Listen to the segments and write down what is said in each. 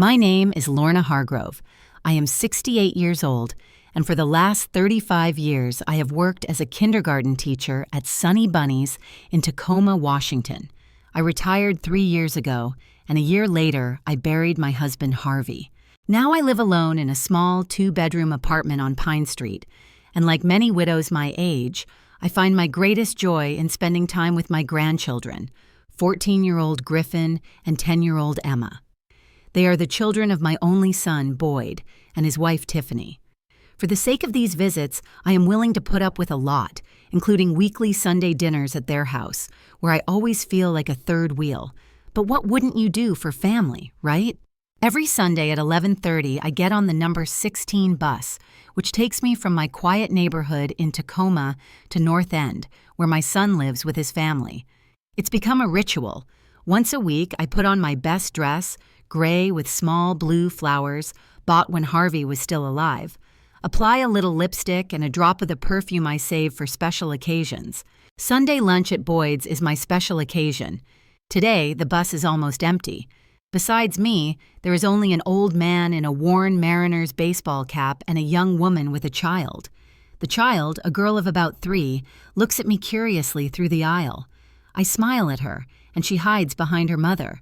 My name is Lorna Hargrove. I am 68 years old, and for the last 35 years, I have worked as a kindergarten teacher at Sunny Bunnies in Tacoma, Washington. I retired 3 years ago, and a year later, I buried my husband, Harvey. Now I live alone in a small 2-bedroom apartment on Pine Street, and like many widows my age, I find my greatest joy in spending time with my grandchildren, 14-year-old Griffin and 10-year-old Emma. They are the children of my only son, Boyd, and his wife, Tiffany. For the sake of these visits, I am willing to put up with a lot, including weekly Sunday dinners at their house, where I always feel like a third wheel. But what wouldn't you do for family, right? Every Sunday at 11:30, I get on the number 16 bus, which takes me from my quiet neighborhood in Tacoma to North End, where my son lives with his family. It's become a ritual. Once a week, I put on my best dress, gray with small blue flowers, bought when Harvey was still alive, apply a little lipstick and a drop of the perfume I save for special occasions. Sunday lunch at Boyd's is my special occasion. Today, the bus is almost empty. Besides me, there is only an old man in a worn Mariners baseball cap and a young woman with a child. The child, a girl of about 3, looks at me curiously through the aisle. I smile at her, and she hides behind her mother.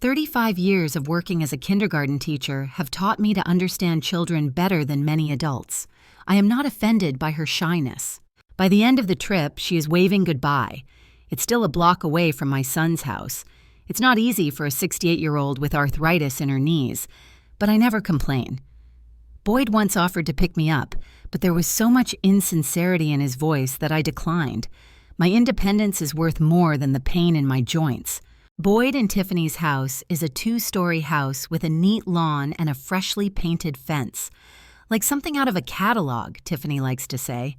35 years of working as a kindergarten teacher have taught me to understand children better than many adults. I am not offended by her shyness. By the end of the trip, she is waving goodbye. It's still a block away from my son's house. It's not easy for a 68-year-old with arthritis in her knees, but I never complain. Boyd once offered to pick me up, but there was so much insincerity in his voice that I declined. My independence is worth more than the pain in my joints. Boyd and Tiffany's house is a 2-story house with a neat lawn and a freshly painted fence. Like something out of a catalog, Tiffany likes to say.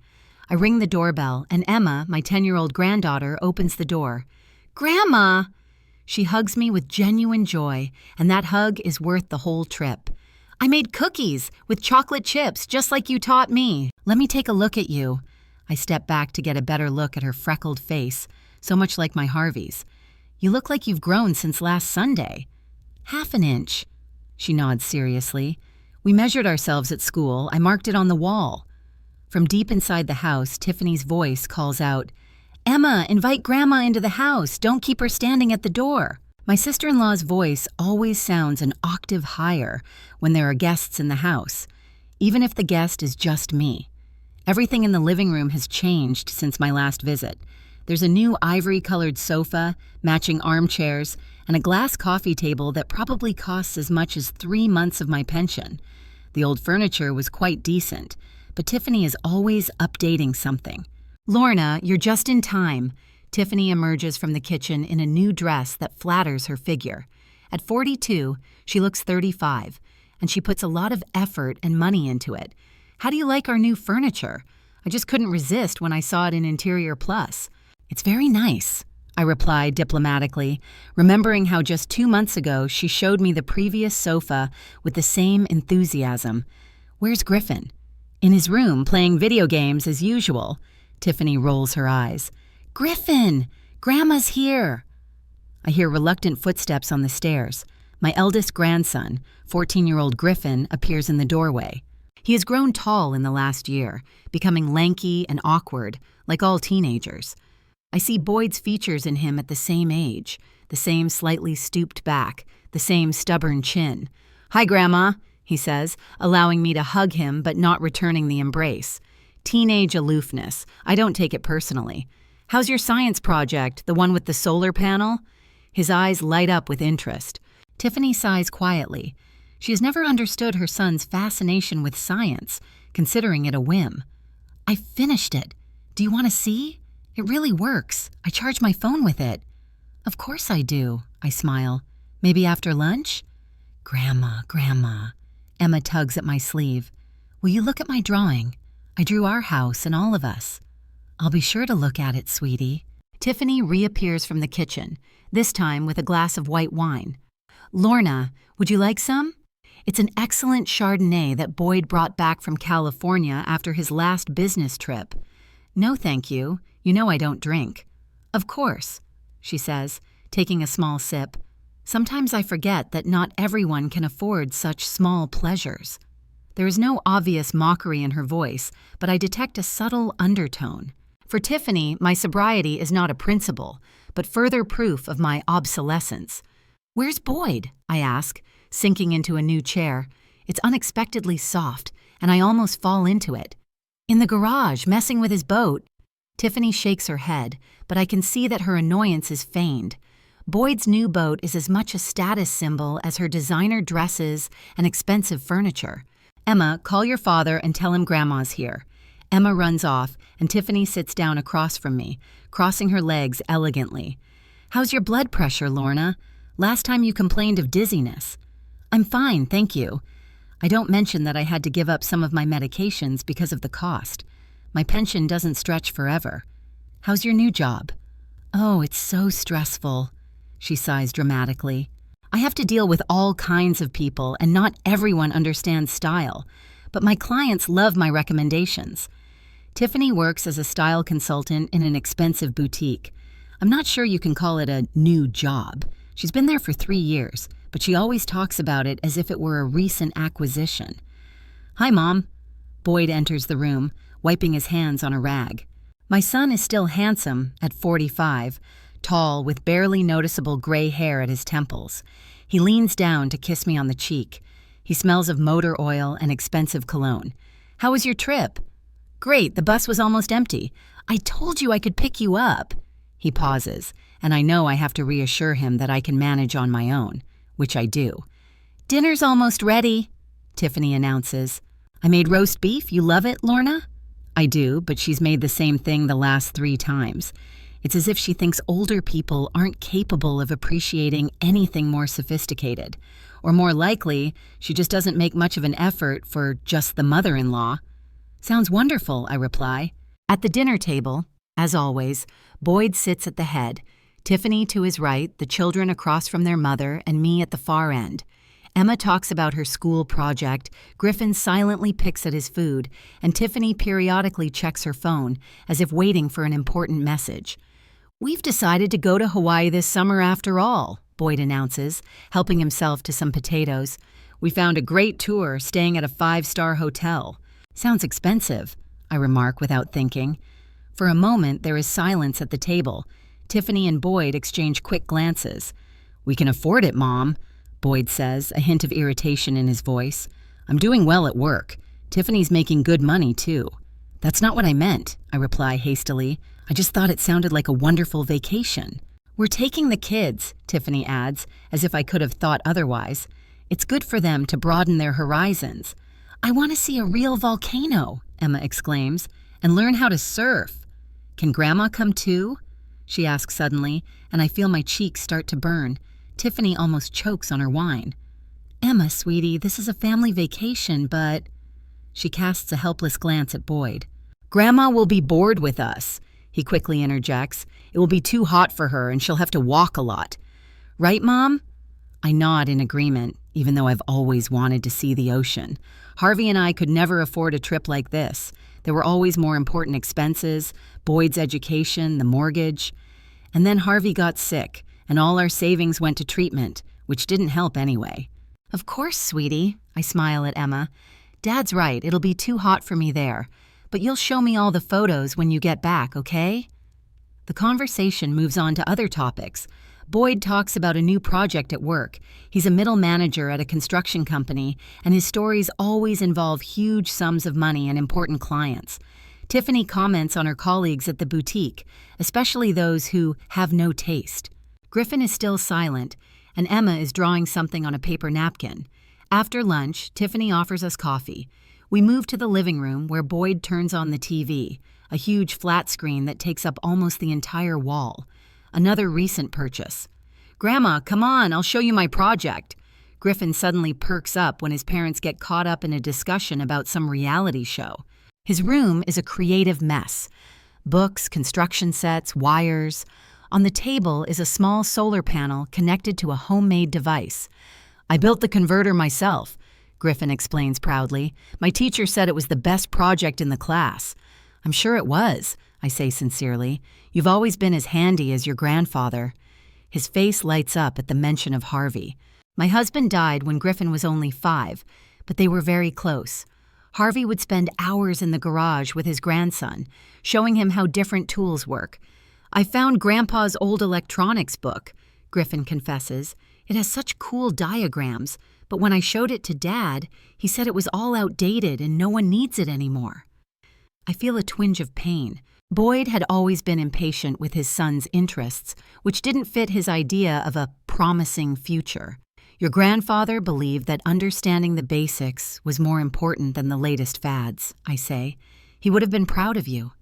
I ring the doorbell, and Emma, my 10-year-old granddaughter, opens the door. "Grandma!" She hugs me with genuine joy, and that hug is worth the whole trip. "I made cookies with chocolate chips, just like you taught me. Let me take a look at you." I step back to get a better look at her freckled face, so much like my Harvey's. "You look like you've grown since last Sunday." "Half an inch." She nods seriously. "We measured ourselves at school. I marked it on the wall." From deep inside the house, Tiffany's voice calls out, "Emma, invite Grandma into the house. Don't keep her standing at the door." My sister-in-law's voice always sounds an octave higher when there are guests in the house, even if the guest is just me. Everything in the living room has changed since my last visit. There's a new ivory-colored sofa, matching armchairs, and a glass coffee table that probably costs as much as 3 months of my pension. The old furniture was quite decent, but Tiffany is always updating something. "Lorna, you're just in time." Tiffany emerges from the kitchen in a new dress that flatters her figure. At 42, she looks 35, and she puts a lot of effort and money into it. "How do you like our new furniture? I just couldn't resist when I saw it in Interior Plus." "It's very nice," I replied diplomatically, remembering how just 2 months ago she showed me the previous sofa with the same enthusiasm. "Where's Griffin?" "In his room, playing video games as usual." Tiffany rolls her eyes. "Griffin! Grandma's here!" I hear reluctant footsteps on the stairs. My eldest grandson, 14-year-old Griffin, appears in the doorway. He has grown tall in the last year, becoming lanky and awkward, like all teenagers. I see Boyd's features in him at the same age, the same slightly stooped back, the same stubborn chin. "Hi, Grandma," he says, allowing me to hug him but not returning the embrace. Teenage aloofness. I don't take it personally. "How's your science project, the one with the solar panel?" His eyes light up with interest. Tiffany sighs quietly. She has never understood her son's fascination with science, considering it a whim. "I finished it. Do you want to see? It really works. I charge my phone with it." "Of course I do," I smile. "Maybe after lunch?" Grandma. Emma tugs at my sleeve. "Will you look at my drawing? I drew our house and all of us." "I'll be sure to look at it, sweetie." Tiffany reappears from the kitchen, this time with a glass of white wine. "Lorna, would you like some?" It's an excellent Chardonnay that Boyd brought back from California after his last business trip. "No, thank you. You know I don't drink." "Of course," she says, taking a small sip. Sometimes I forget that not everyone can afford such small pleasures. There is no obvious mockery in her voice, but I detect a subtle undertone. For Tiffany, my sobriety is not a principle, but further proof of my obsolescence. "Where's Boyd?" I ask, sinking into a new chair. It's unexpectedly soft, and I almost fall into it. "In the garage, messing with his boat." Tiffany shakes her head, but I can see that her annoyance is feigned. Boyd's new boat is as much a status symbol as her designer dresses and expensive furniture. "Emma, call your father and tell him Grandma's here." Emma runs off, and Tiffany sits down across from me, crossing her legs elegantly. "How's your blood pressure, Lorna? Last time you complained of dizziness." "I'm fine, thank you." I don't mention that I had to give up some of my medications because of the cost. My pension doesn't stretch forever. "How's your new job?" "Oh, it's so stressful," she sighs dramatically. "I have to deal with all kinds of people, and not everyone understands style. But my clients love my recommendations." Tiffany works as a style consultant in an expensive boutique. I'm not sure you can call it a new job. She's been there for 3 years, but she always talks about it as if it were a recent acquisition. "Hi, Mom." Boyd enters the room, wiping his hands on a rag. My son is still handsome at 45, tall with barely noticeable gray hair at his temples. He leans down to kiss me on the cheek. He smells of motor oil and expensive cologne. "How was your trip?" "Great, the bus was almost empty. I told you I could pick you up." He pauses, and I know I have to reassure him that I can manage on my own, which I do. "Dinner's almost ready," Tiffany announces. "I made roast beef. You love it, Lorna?" I do, but she's made the same thing the last 3 times. It's as if she thinks older people aren't capable of appreciating anything more sophisticated. Or more likely, she just doesn't make much of an effort for just the mother-in-law. "Sounds wonderful," I reply. At the dinner table, as always, Boyd sits at the head, Tiffany to his right, the children across from their mother, and me at the far end. Emma talks about her school project, Griffin silently picks at his food, and Tiffany periodically checks her phone, as if waiting for an important message. "We've decided to go to Hawaii this summer after all," Boyd announces, helping himself to some potatoes. "We found a great tour, staying at a 5-star hotel." "Sounds expensive," I remark without thinking. For a moment, there is silence at the table. Tiffany and Boyd exchange quick glances. "We can afford it, Mom," Boyd says, a hint of irritation in his voice. "I'm doing well at work. Tiffany's making good money, too." "That's not what I meant," I reply hastily. "I just thought it sounded like a wonderful vacation." "We're taking the kids," Tiffany adds, as if I could have thought otherwise. "It's good for them to broaden their horizons." "I want to see a real volcano," Emma exclaims, "and learn how to surf." "Can Grandma come too?" she asks suddenly, and I feel my cheeks start to burn. Tiffany almost chokes on her wine. "Emma, sweetie, this is a family vacation, but—" She casts a helpless glance at Boyd. "Grandma will be bored with us," he quickly interjects. "It will be too hot for her, and she'll have to walk a lot. Right, Mom?" I nod in agreement, even though I've always wanted to see the ocean. Harvey and I could never afford a trip like this. There were always more important expenses, Boyd's education, the mortgage. And then Harvey got sick, and all our savings went to treatment, which didn't help anyway. "Of course, sweetie," I smile at Emma. "Dad's right, it'll be too hot for me there. But you'll show me all the photos when you get back, okay?" The conversation moves on to other topics. Boyd talks about a new project at work. He's a middle manager at a construction company, and his stories always involve huge sums of money and important clients. Tiffany comments on her colleagues at the boutique, especially those who have no taste. Griffin is still silent, and Emma is drawing something on a paper napkin. After lunch, Tiffany offers us coffee. We move to the living room where Boyd turns on the TV, a huge flat screen that takes up almost the entire wall. Another recent purchase. "Grandma, come on, I'll show you my project." Griffin suddenly perks up when his parents get caught up in a discussion about some reality show. His room is a creative mess. Books, construction sets, wires. On the table is a small solar panel connected to a homemade device. "I built the converter myself," Griffin explains proudly. "My teacher said it was the best project in the class." "I'm sure it was," I say sincerely. "You've always been as handy as your grandfather." His face lights up at the mention of Harvey. My husband died when Griffin was only 5, but they were very close. Harvey would spend hours in the garage with his grandson, showing him how different tools work. I found Grandpa's old electronics book, Griffin confesses. It has such cool diagrams, but when I showed it to Dad, he said it was all outdated and no one needs it anymore. I feel a twinge of pain. Boyd had always been impatient with his son's interests, which didn't fit his idea of a promising future. Your grandfather believed that understanding the basics was more important than the latest fads, I say. He would have been proud of you.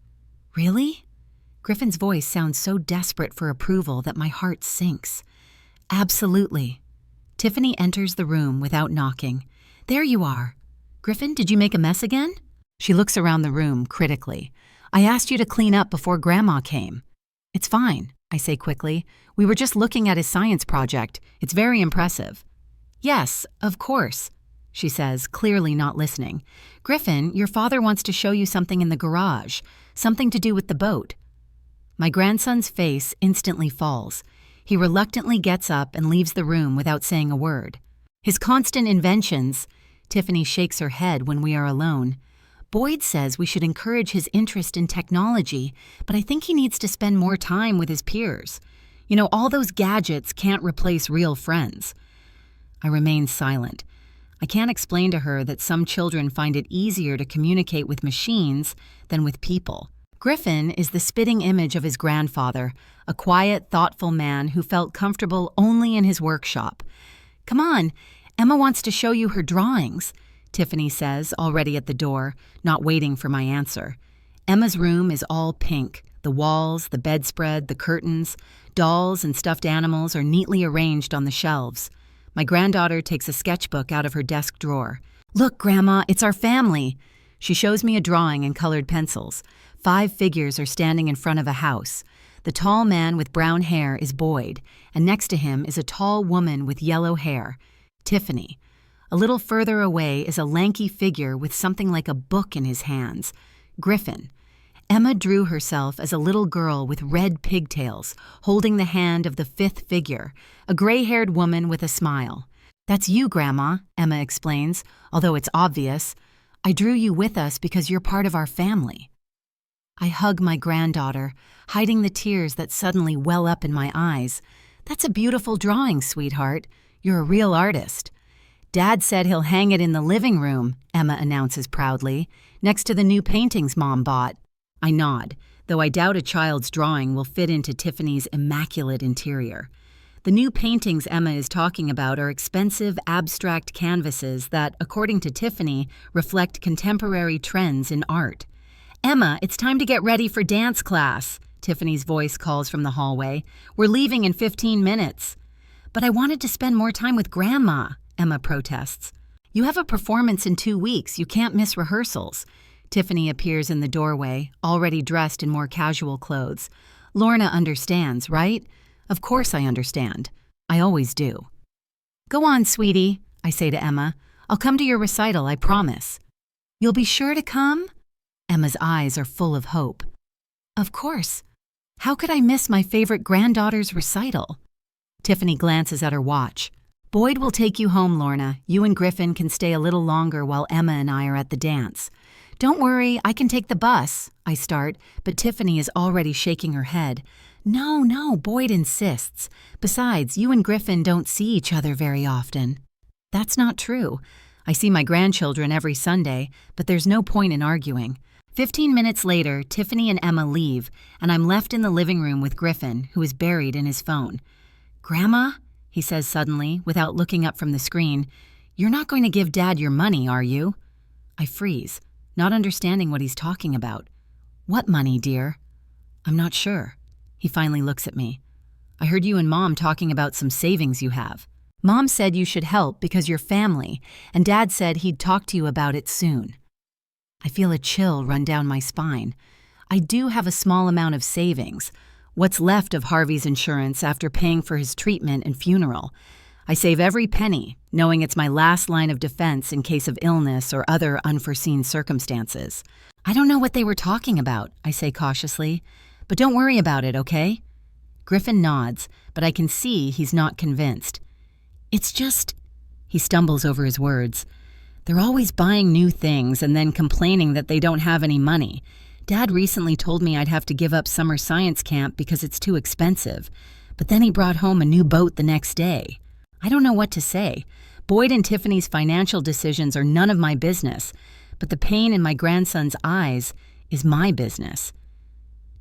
Really? Griffin's voice sounds so desperate for approval that my heart sinks. Absolutely. Tiffany enters the room without knocking. There you are. Griffin, did you make a mess again? She looks around the room critically. I asked you to clean up before Grandma came. It's fine, I say quickly. We were just looking at his science project. It's very impressive. Yes, of course, she says, clearly not listening. Griffin, your father wants to show you something in the garage, something to do with the boat. My grandson's face instantly falls. He reluctantly gets up and leaves the room without saying a word. His constant inventions. Tiffany shakes her head when we are alone. Boyd says we should encourage his interest in technology, but I think he needs to spend more time with his peers. You know, all those gadgets can't replace real friends. I remain silent. I can't explain to her that some children find it easier to communicate with machines than with people. Griffin is the spitting image of his grandfather, a quiet, thoughtful man who felt comfortable only in his workshop. Come on, Emma wants to show you her drawings, Tiffany says, already at the door, not waiting for my answer. Emma's room is all pink. The walls, the bedspread, the curtains, dolls and stuffed animals are neatly arranged on the shelves. My granddaughter takes a sketchbook out of her desk drawer. Look, Grandma, it's our family. She shows me a drawing in colored pencils. 5 figures are standing in front of a house. The tall man with brown hair is Boyd, and next to him is a tall woman with yellow hair, Tiffany. A little further away is a lanky figure with something like a book in his hands, Griffin. Emma drew herself as a little girl with red pigtails, holding the hand of the 5th figure, a gray-haired woman with a smile. That's you, Grandma, Emma explains, although it's obvious. I drew you with us because you're part of our family. I hug my granddaughter, hiding the tears that suddenly well up in my eyes. That's a beautiful drawing, sweetheart. You're a real artist. Dad said he'll hang it in the living room, Emma announces proudly, next to the new paintings Mom bought. I nod, though I doubt a child's drawing will fit into Tiffany's immaculate interior. The new paintings Emma is talking about are expensive, abstract canvases that, according to Tiffany, reflect contemporary trends in art. Emma, it's time to get ready for dance class, Tiffany's voice calls from the hallway. We're leaving in 15 minutes. But I wanted to spend more time with Grandma, Emma protests. You have a performance in 2 weeks. You can't miss rehearsals. Tiffany appears in the doorway, already dressed in more casual clothes. Lorna understands, right? Of course I understand. I always do. Go on, sweetie, I say to Emma. I'll come to your recital, I promise. You'll be sure to come? Emma's eyes are full of hope. Of course. How could I miss my favorite granddaughter's recital? Tiffany glances at her watch. Boyd will take you home, Lorna. You and Griffin can stay a little longer while Emma and I are at the dance. Don't worry, I can take the bus, I start, but Tiffany is already shaking her head. No, Boyd insists. Besides, you and Griffin don't see each other very often. That's not true. I see my grandchildren every Sunday, but there's no point in arguing. 15 minutes later, Tiffany and Emma leave, and I'm left in the living room with Griffin, who is buried in his phone. Grandma, he says suddenly, without looking up from the screen, you're not going to give Dad your money, are you? I freeze, not understanding what he's talking about. What money, dear? I'm not sure. He finally looks at me. I heard you and Mom talking about some savings you have. Mom said you should help because you're family, and Dad said he'd talk to you about it soon. I feel a chill run down my spine. I do have a small amount of savings, what's left of Harvey's insurance after paying for his treatment and funeral. I save every penny, knowing it's my last line of defense in case of illness or other unforeseen circumstances. I don't know what they were talking about, I say cautiously, but don't worry about it, okay? Griffin nods, but I can see he's not convinced. It's just, he stumbles over his words. They're always buying new things and then complaining that they don't have any money. Dad recently told me I'd have to give up summer science camp because it's too expensive, but then he brought home a new boat the next day. I don't know what to say. Boyd and Tiffany's financial decisions are none of my business, but the pain in my grandson's eyes is my business.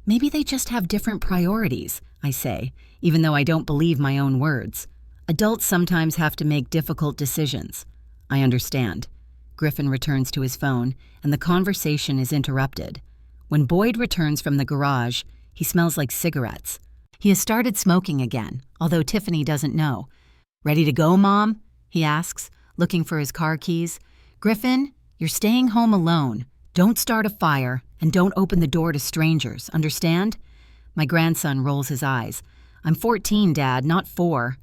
Maybe they just have different priorities, I say, even though I don't believe my own words. Adults sometimes have to make difficult decisions. I understand. Griffin returns to his phone, and the conversation is interrupted. When Boyd returns from the garage, he smells like cigarettes. He has started smoking again, although Tiffany doesn't know. "Ready to go, Mom?" he asks, looking for his car keys. "Griffin, you're staying home alone. Don't start a fire, and don't open the door to strangers, understand?" My grandson rolls his eyes. "I'm 14, Dad, not 4.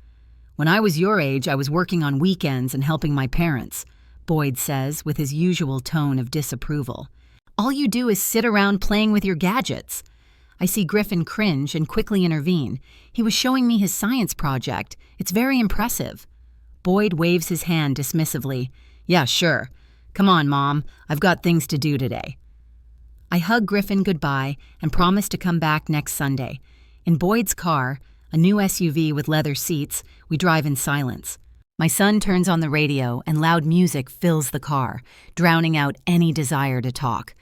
When I was your age, I was working on weekends and helping my parents," Boyd says with his usual tone of disapproval. "All you do is sit around playing with your gadgets." I see Griffin cringe and quickly intervene. "He was showing me his science project. It's very impressive." Boyd waves his hand dismissively. "Yeah, sure. Come on, Mom. I've got things to do today." I hug Griffin goodbye and promise to come back next Sunday. In Boyd's car, a new SUV with leather seats, we drive in silence. My son turns on the radio and loud music fills the car, drowning out any desire to talk.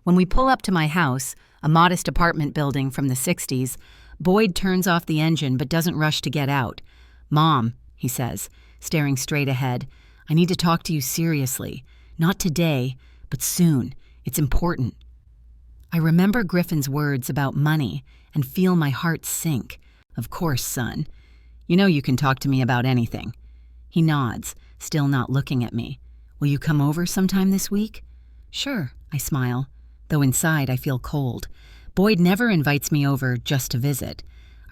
When we pull up to my house, a modest apartment building from the 60s, Boyd turns off the engine but doesn't rush to get out. "Mom," he says, staring straight ahead, "I need to talk to you seriously. Not today, but soon. It's important." I remember Griffin's words about money and feel my heart sink. "Of course, son. You know you can talk to me about anything." He nods, still not looking at me. "Will you come over sometime this week?" "Sure," I smile, though inside I feel cold. Boyd never invites me over just to visit.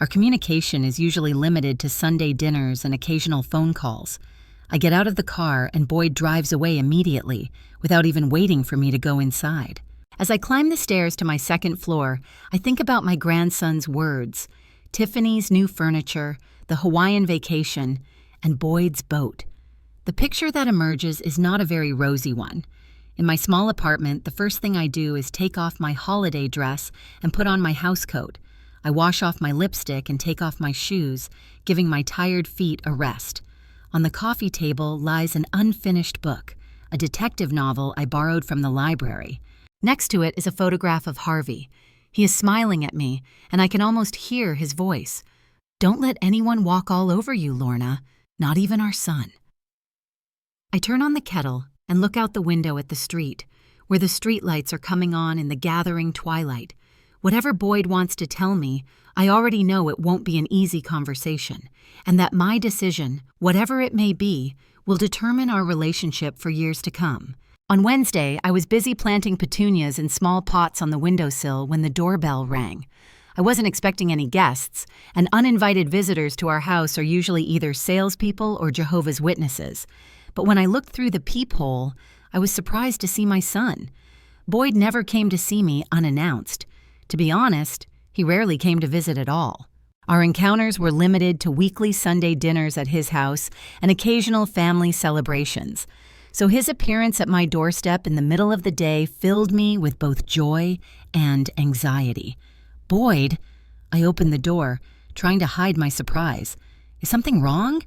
Our communication is usually limited to Sunday dinners and occasional phone calls. I get out of the car and Boyd drives away immediately, without even waiting for me to go inside. As I climb the stairs to my second floor, I think about my grandson's words, Tiffany's new furniture, the Hawaiian vacation, and Boyd's boat. The picture that emerges is not a very rosy one. In my small apartment, the first thing I do is take off my holiday dress and put on my housecoat. I wash off my lipstick and take off my shoes, giving my tired feet a rest. On the coffee table lies an unfinished book, a detective novel I borrowed from the library. Next to it is a photograph of Harvey. He is smiling at me, and I can almost hear his voice. "Don't let anyone walk all over you, Lorna, not even our son." I turn on the kettle and look out the window at the street, where the streetlights are coming on in the gathering twilight. Whatever Boyd wants to tell me, I already know it won't be an easy conversation, and that my decision, whatever it may be, will determine our relationship for years to come. On Wednesday, I was busy planting petunias in small pots on the windowsill when the doorbell rang. I wasn't expecting any guests, and uninvited visitors to our house are usually either salespeople or Jehovah's Witnesses. But when I looked through the peephole, I was surprised to see my son. Boyd never came to see me unannounced. To be honest, he rarely came to visit at all. Our encounters were limited to weekly Sunday dinners at his house and occasional family celebrations. So his appearance at my doorstep in the middle of the day filled me with both joy and anxiety. "Boyd," I opened the door, trying to hide my surprise. "Is something wrong?"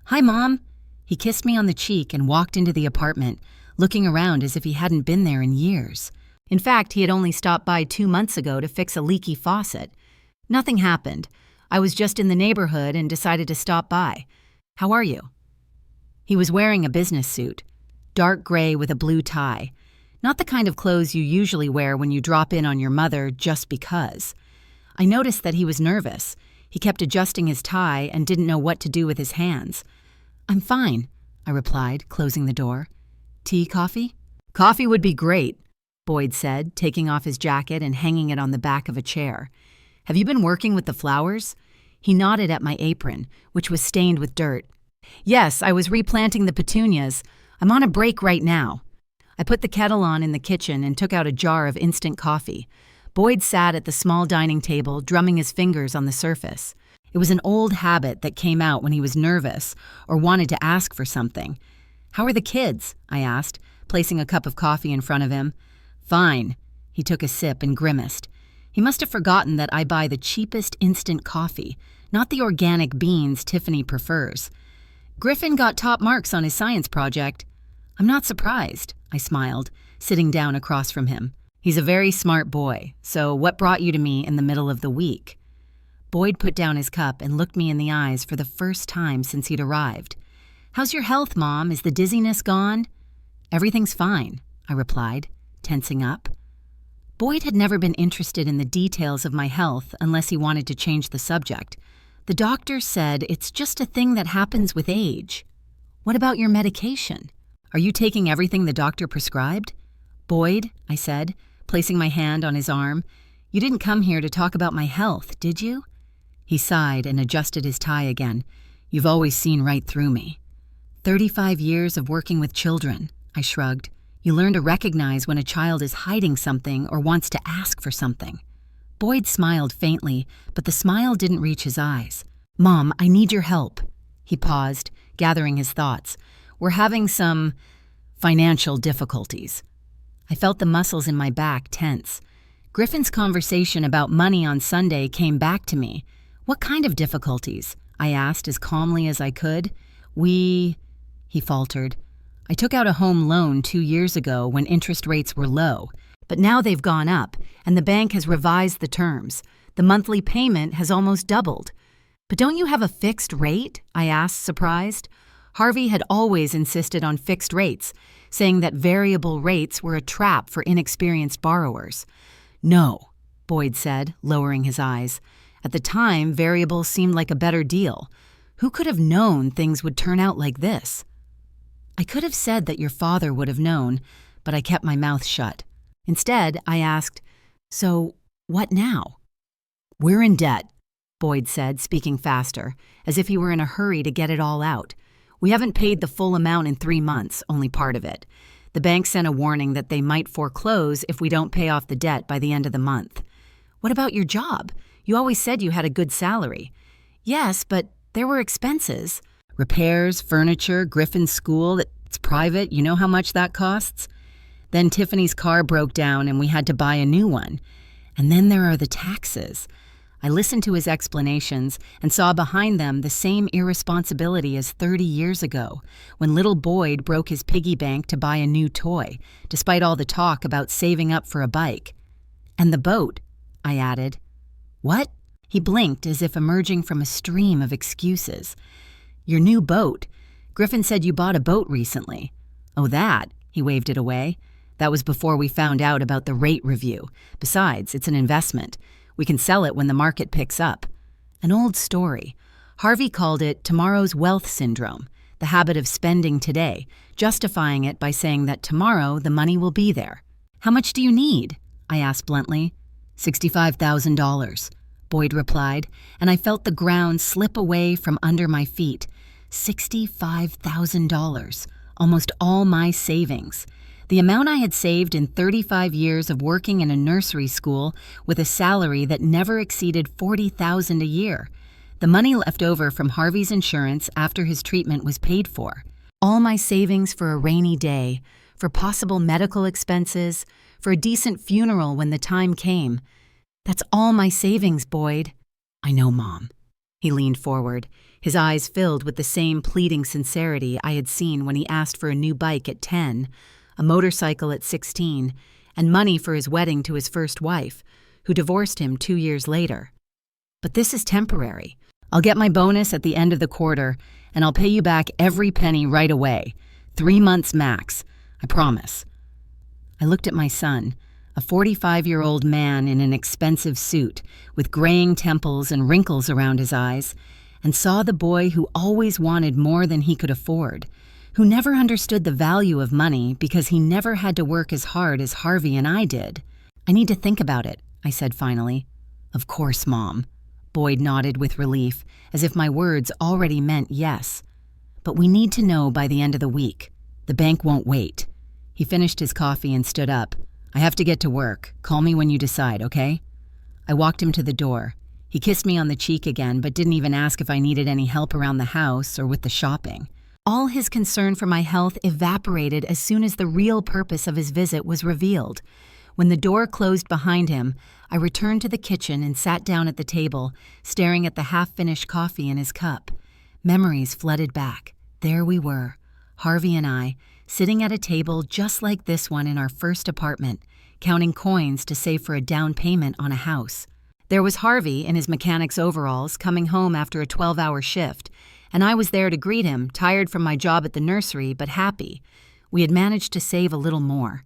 "Hi, Mom." He kissed me on the cheek and walked into the apartment, looking around as if he hadn't been there in years. In fact, he had only stopped by 2 months ago to fix a leaky faucet. "Nothing happened. I was just in the neighborhood and decided to stop by. How are you?" He was wearing a business suit, dark gray with a blue tie. Not the kind of clothes you usually wear when you drop in on your mother just because. I noticed that he was nervous. He kept adjusting his tie and didn't know what to do with his hands. "I'm fine," I replied, closing the door. "Tea, coffee?" "Coffee would be great," Boyd said, taking off his jacket and hanging it on the back of a chair. "Have you been working with the flowers?" He nodded at my apron, which was stained with dirt. "Yes, I was replanting the petunias. I'm on a break right now." I put the kettle on in the kitchen and took out a jar of instant coffee. Boyd sat at the small dining table, drumming his fingers on the surface. It was an old habit that came out when he was nervous or wanted to ask for something. "How are the kids?" I asked, placing a cup of coffee in front of him. "Fine." He took a sip and grimaced. He must have forgotten that I buy the cheapest instant coffee, not the organic beans Tiffany prefers. "Griffin got top marks on his science project." "I'm not surprised," I smiled, sitting down across from him. "He's a very smart boy, so what brought you to me in the middle of the week?" Boyd put down his cup and looked me in the eyes for the first time since he'd arrived. "How's your health, Mom? Is the dizziness gone?" "Everything's fine," I replied, tensing up. Boyd had never been interested in the details of my health unless he wanted to change the subject. "The doctor said it's just a thing that happens with age." "What about your medication? Are you taking everything the doctor prescribed?" "Boyd," I said, placing my hand on his arm, "you didn't come here to talk about my health, did you?" He sighed and adjusted his tie again. "You've always seen right through me." 35 years of working with children, I shrugged. You learn to recognize when a child is hiding something or wants to ask for something. Boyd smiled faintly, but the smile didn't reach his eyes. "Mom, I need your help." He paused, gathering his thoughts. "We're having some financial difficulties." I felt the muscles in my back tense. Griffin's conversation about money on Sunday came back to me. "What kind of difficulties?" I asked as calmly as I could. He faltered. "I took out a home loan 2 years ago when interest rates were low, but now they've gone up, and the bank has revised the terms. The monthly payment has almost doubled." "But don't you have a fixed rate?" I asked, surprised. Harvey had always insisted on fixed rates, saying that variable rates were a trap for inexperienced borrowers. "No," Boyd said, lowering his eyes. "At the time, variable seemed like a better deal. Who could have known things would turn out like this?" "I could have said that your father would have known, but I kept my mouth shut. Instead, I asked, 'So, what now?'" "We're in debt," Boyd said, speaking faster, as if he were in a hurry to get it all out. "We haven't paid the full amount in 3 months, only part of it. The bank sent a warning that they might foreclose if we don't pay off the debt by the end of the month." "What about your job? You always said you had a good salary." "Yes, but there were expenses. Repairs, furniture, Griffin's school, it's private, you know how much that costs? Then Tiffany's car broke down and we had to buy a new one. And then there are the taxes." I listened to his explanations and saw behind them the same irresponsibility as 30 years ago, when little Boyd broke his piggy bank to buy a new toy, despite all the talk about saving up for a bike. "And the boat," I added. "What?" He blinked as if emerging from a stream of excuses. "Your new boat. Griffin said you bought a boat recently." "Oh, that?" He waved it away. "That was before we found out about the rate review. Besides, it's an investment. We can sell it when the market picks up." An old story. Harvey called it tomorrow's wealth syndrome, the habit of spending today, justifying it by saying that tomorrow the money will be there. "How much do you need?" I asked bluntly. $65,000, Boyd replied, and I felt the ground slip away from under my feet. $65,000, almost all my savings. The amount I had saved in 35 years of working in a nursery school with a salary that never exceeded $40,000 a year. The money left over from Harvey's insurance after his treatment was paid for. All my savings for a rainy day, for possible medical expenses, for a decent funeral when the time came. That's all my savings, Boyd. "I know, Mom." He leaned forward, his eyes filled with the same pleading sincerity I had seen when he asked for a new bike at 10, a motorcycle at 16, and money for his wedding to his first wife, who divorced him 2 years later. "But this is temporary. I'll get my bonus at the end of the quarter, and I'll pay you back every penny right away. 3 months max. I promise." I looked at my son, a 45-year-old man in an expensive suit, with graying temples and wrinkles around his eyes, and saw the boy who always wanted more than he could afford, who never understood the value of money because he never had to work as hard as Harvey and I did. "I need to think about it," I said finally. "Of course, Mom." Boyd nodded with relief, as if my words already meant yes. "But we need to know by the end of the week. The bank won't wait." He finished his coffee and stood up. "I have to get to work. Call me when you decide, okay?" I walked him to the door. He kissed me on the cheek again, but didn't even ask if I needed any help around the house or with the shopping. All his concern for my health evaporated as soon as the real purpose of his visit was revealed. When the door closed behind him, I returned to the kitchen and sat down at the table, staring at the half-finished coffee in his cup. Memories flooded back. There we were, Harvey and I, sitting at a table just like this one in our first apartment, counting coins to save for a down payment on a house. There was Harvey in his mechanic's overalls coming home after a 12-hour shift, and I was there to greet him, tired from my job at the nursery, but happy. We had managed to save a little more.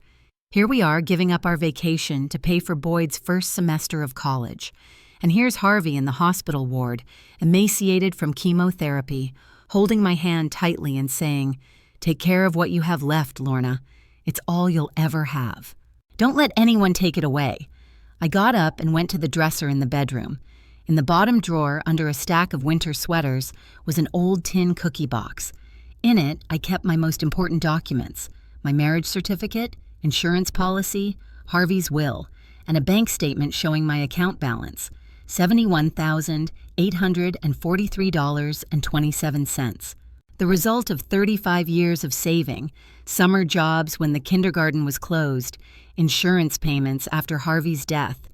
Here we are giving up our vacation to pay for Boyd's first semester of college. And here's Harvey in the hospital ward, emaciated from chemotherapy, holding my hand tightly and saying, "Take care of what you have left, Lorna. It's all you'll ever have. Don't let anyone take it away." I got up and went to the dresser in the bedroom. In the bottom drawer, under a stack of winter sweaters, was an old tin cookie box. In it, I kept my most important documents, my marriage certificate, insurance policy, Harvey's will, and a bank statement showing my account balance, $71,843.27. The result of 35 years of saving, summer jobs when the kindergarten was closed, insurance payments after Harvey's death.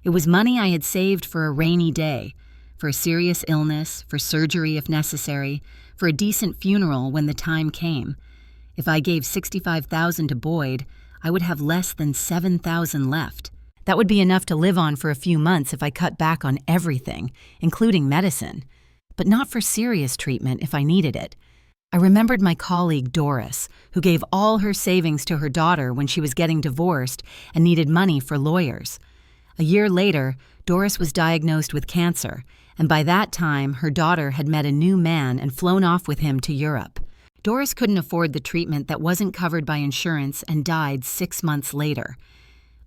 It was money I had saved for a rainy day, for a serious illness, for surgery if necessary, for a decent funeral when the time came. If I gave $65,000 to Boyd, I would have less than $7,000 left. That would be enough to live on for a few months if I cut back on everything, including medicine, but not for serious treatment if I needed it. I remembered my colleague Doris, who gave all her savings to her daughter when she was getting divorced and needed money for lawyers. A year later, Doris was diagnosed with cancer, and by that time, her daughter had met a new man and flown off with him to Europe. Doris couldn't afford the treatment that wasn't covered by insurance and died 6 months later.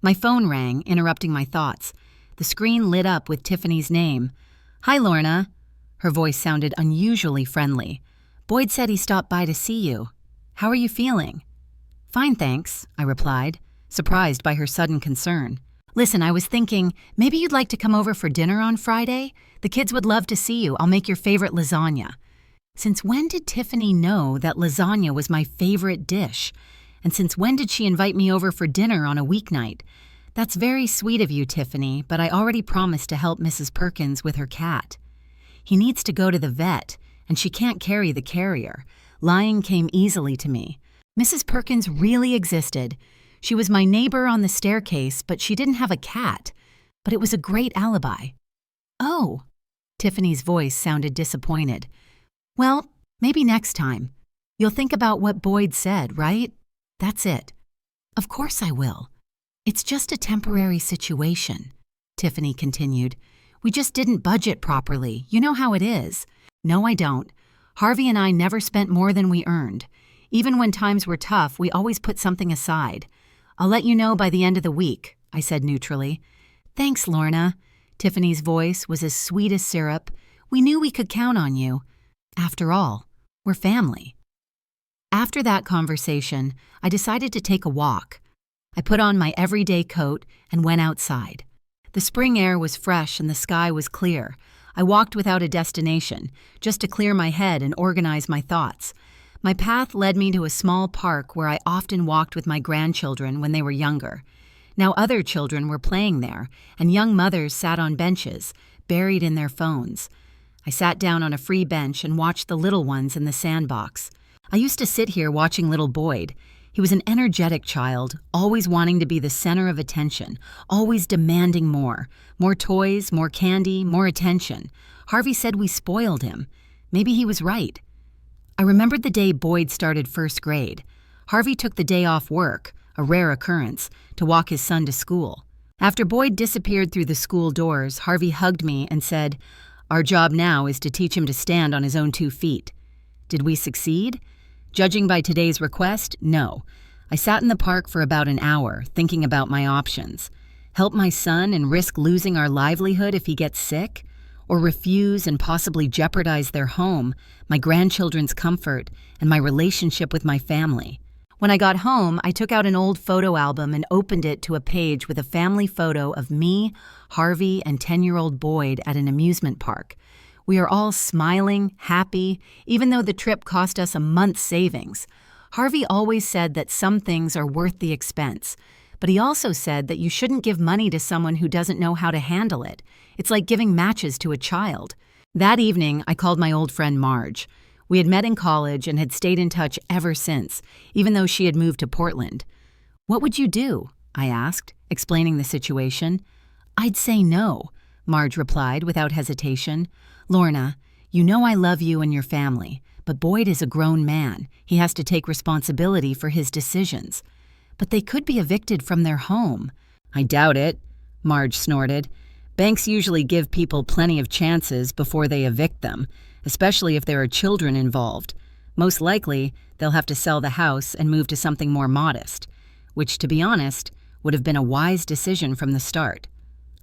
My phone rang, interrupting my thoughts. The screen lit up with Tiffany's name. "Hi, Lorna." Her voice sounded unusually friendly. "Boyd said he stopped by to see you. How are you feeling?" "Fine, thanks," I replied, surprised by her sudden concern. "Listen, I was thinking, maybe you'd like to come over for dinner on Friday? The kids would love to see you. I'll make your favorite lasagna." Since when did Tiffany know that lasagna was my favorite dish? And since when did she invite me over for dinner on a weeknight? That's very sweet of you, Tiffany, but I already promised to help Mrs. Perkins with her cat. He needs to go to the vet, and she can't carry the carrier. Lying came easily to me. Mrs. Perkins really existed. She was my neighbor on the staircase, but she didn't have a cat. But it was a great alibi. "Oh." Tiffany's voice sounded disappointed. "Well, maybe next time. You'll think about what Boyd said, right? That's it." "Of course I will. It's just a temporary situation," Tiffany continued. "We just didn't budget properly. You know how it is." "No, I don't. Harvey and I never spent more than we earned. Even when times were tough, we always put something aside. I'll let you know by the end of the week," I said neutrally. "Thanks, Lorna." Tiffany's voice was as sweet as syrup. "We knew we could count on you. After all, we're family." After that conversation, I decided to take a walk. I put on my everyday coat and went outside. The spring air was fresh and the sky was clear. I walked without a destination, just to clear my head and organize my thoughts. My path led me to a small park where I often walked with my grandchildren when they were younger. Now other children were playing there, and young mothers sat on benches, buried in their phones. I sat down on a free bench and watched the little ones in the sandbox. I used to sit here watching little Boyd. He was an energetic child, always wanting to be the center of attention, always demanding more. More toys, more candy, more attention. Harvey said we spoiled him. Maybe he was right. I remembered the day Boyd started first grade. Harvey took the day off work, a rare occurrence, to walk his son to school. After Boyd disappeared through the school doors, Harvey hugged me and said, "Our job now is to teach him to stand on his own 2 feet." Did we succeed? Judging by today's request, no. I sat in the park for about an hour, thinking about my options. Help my son and risk losing our livelihood if he gets sick? Or refuse and possibly jeopardize their home, my grandchildren's comfort, and my relationship with my family? When I got home, I took out an old photo album and opened it to a page with a family photo of me, Harvey, and 10-year-old Boyd at an amusement park. We are all smiling, happy, even though the trip cost us a month's savings. Harvey always said that some things are worth the expense, but he also said that you shouldn't give money to someone who doesn't know how to handle it. It's like giving matches to a child. That evening, I called my old friend Marge. We had met in college and had stayed in touch ever since, even though she had moved to Portland. "What would you do?" I asked, explaining the situation. "I'd say no," Marge replied without hesitation. "Lorna, you know I love you and your family, but Boyd is a grown man. He has to take responsibility for his decisions. But they could be evicted from their home." "I doubt it," Marge snorted. "Banks usually give people plenty of chances before they evict them, especially if there are children involved. Most likely, they'll have to sell the house and move to something more modest, which, to be honest, would have been a wise decision from the start."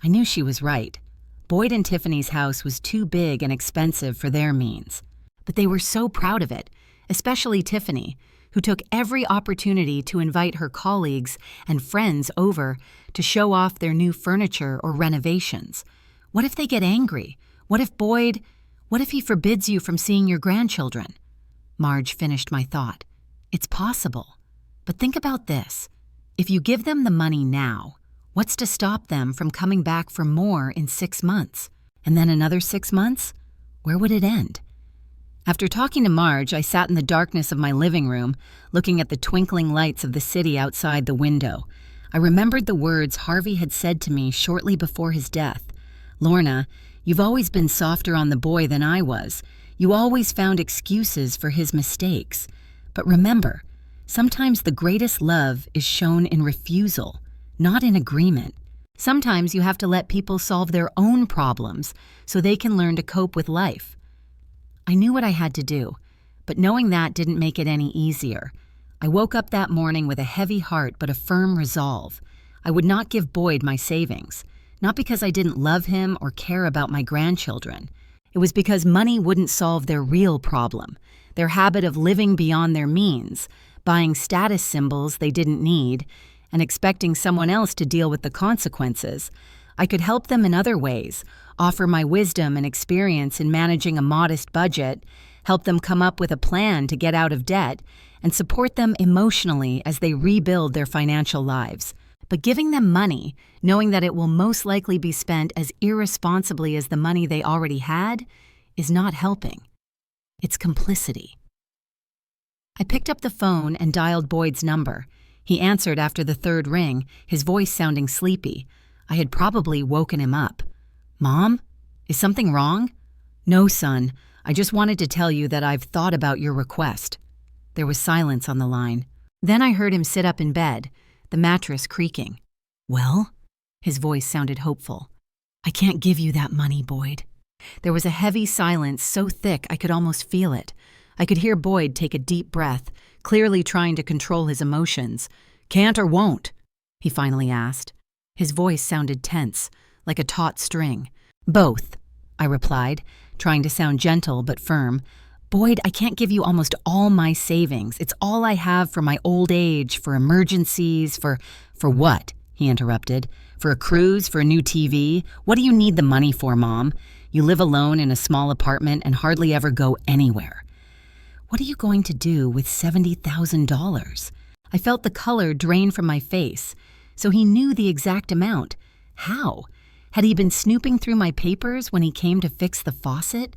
I knew she was right. Boyd and Tiffany's house was too big and expensive for their means. But they were so proud of it, especially Tiffany, who took every opportunity to invite her colleagues and friends over to show off their new furniture or renovations. What if they get angry? What if he forbids you from seeing your grandchildren? Marge finished my thought. It's possible. But think about this. If you give them the money now, what's to stop them from coming back for more in 6 months? And then another 6 months? Where would it end? After talking to Marge, I sat in the darkness of my living room, looking at the twinkling lights of the city outside the window. I remembered the words Harvey had said to me shortly before his death. "Lorna, you've always been softer on the boy than I was. You always found excuses for his mistakes. But remember, sometimes the greatest love is shown in refusal, not in agreement. Sometimes you have to let people solve their own problems so they can learn to cope with life." I knew what I had to do, but knowing that didn't make it any easier. I woke up that morning with a heavy heart but a firm resolve. I would not give Boyd my savings, not because I didn't love him or care about my grandchildren. It was because money wouldn't solve their real problem, their habit of living beyond their means, buying status symbols they didn't need, and expecting someone else to deal with the consequences. I could help them in other ways, offer my wisdom and experience in managing a modest budget, help them come up with a plan to get out of debt, and support them emotionally as they rebuild their financial lives. But giving them money, knowing that it will most likely be spent as irresponsibly as the money they already had, is not helping. It's complicity. I picked up the phone and dialed Boyd's number. He answered after the third ring, his voice sounding sleepy. I had probably woken him up. "Mom? Is something wrong?" "No, son. I just wanted to tell you that I've thought about your request." There was silence on the line. Then I heard him sit up in bed, the mattress creaking. "Well?" His voice sounded hopeful. "I can't give you that money, Boyd." There was a heavy silence so thick I could almost feel it. I could hear Boyd take a deep breath, clearly trying to control his emotions. "Can't or won't?" he finally asked. His voice sounded tense, like a taut string. "Both," I replied, trying to sound gentle but firm. "Boyd, I can't give you almost all my savings. It's all I have for my old age, for emergencies, for what?" he interrupted. "For a cruise, for a new TV? What do you need the money for, Mom? You live alone in a small apartment and hardly ever go anywhere. What are you going to do with $70,000? I felt the color drain from my face. So he knew the exact amount. How? Had he been snooping through my papers when he came to fix the faucet?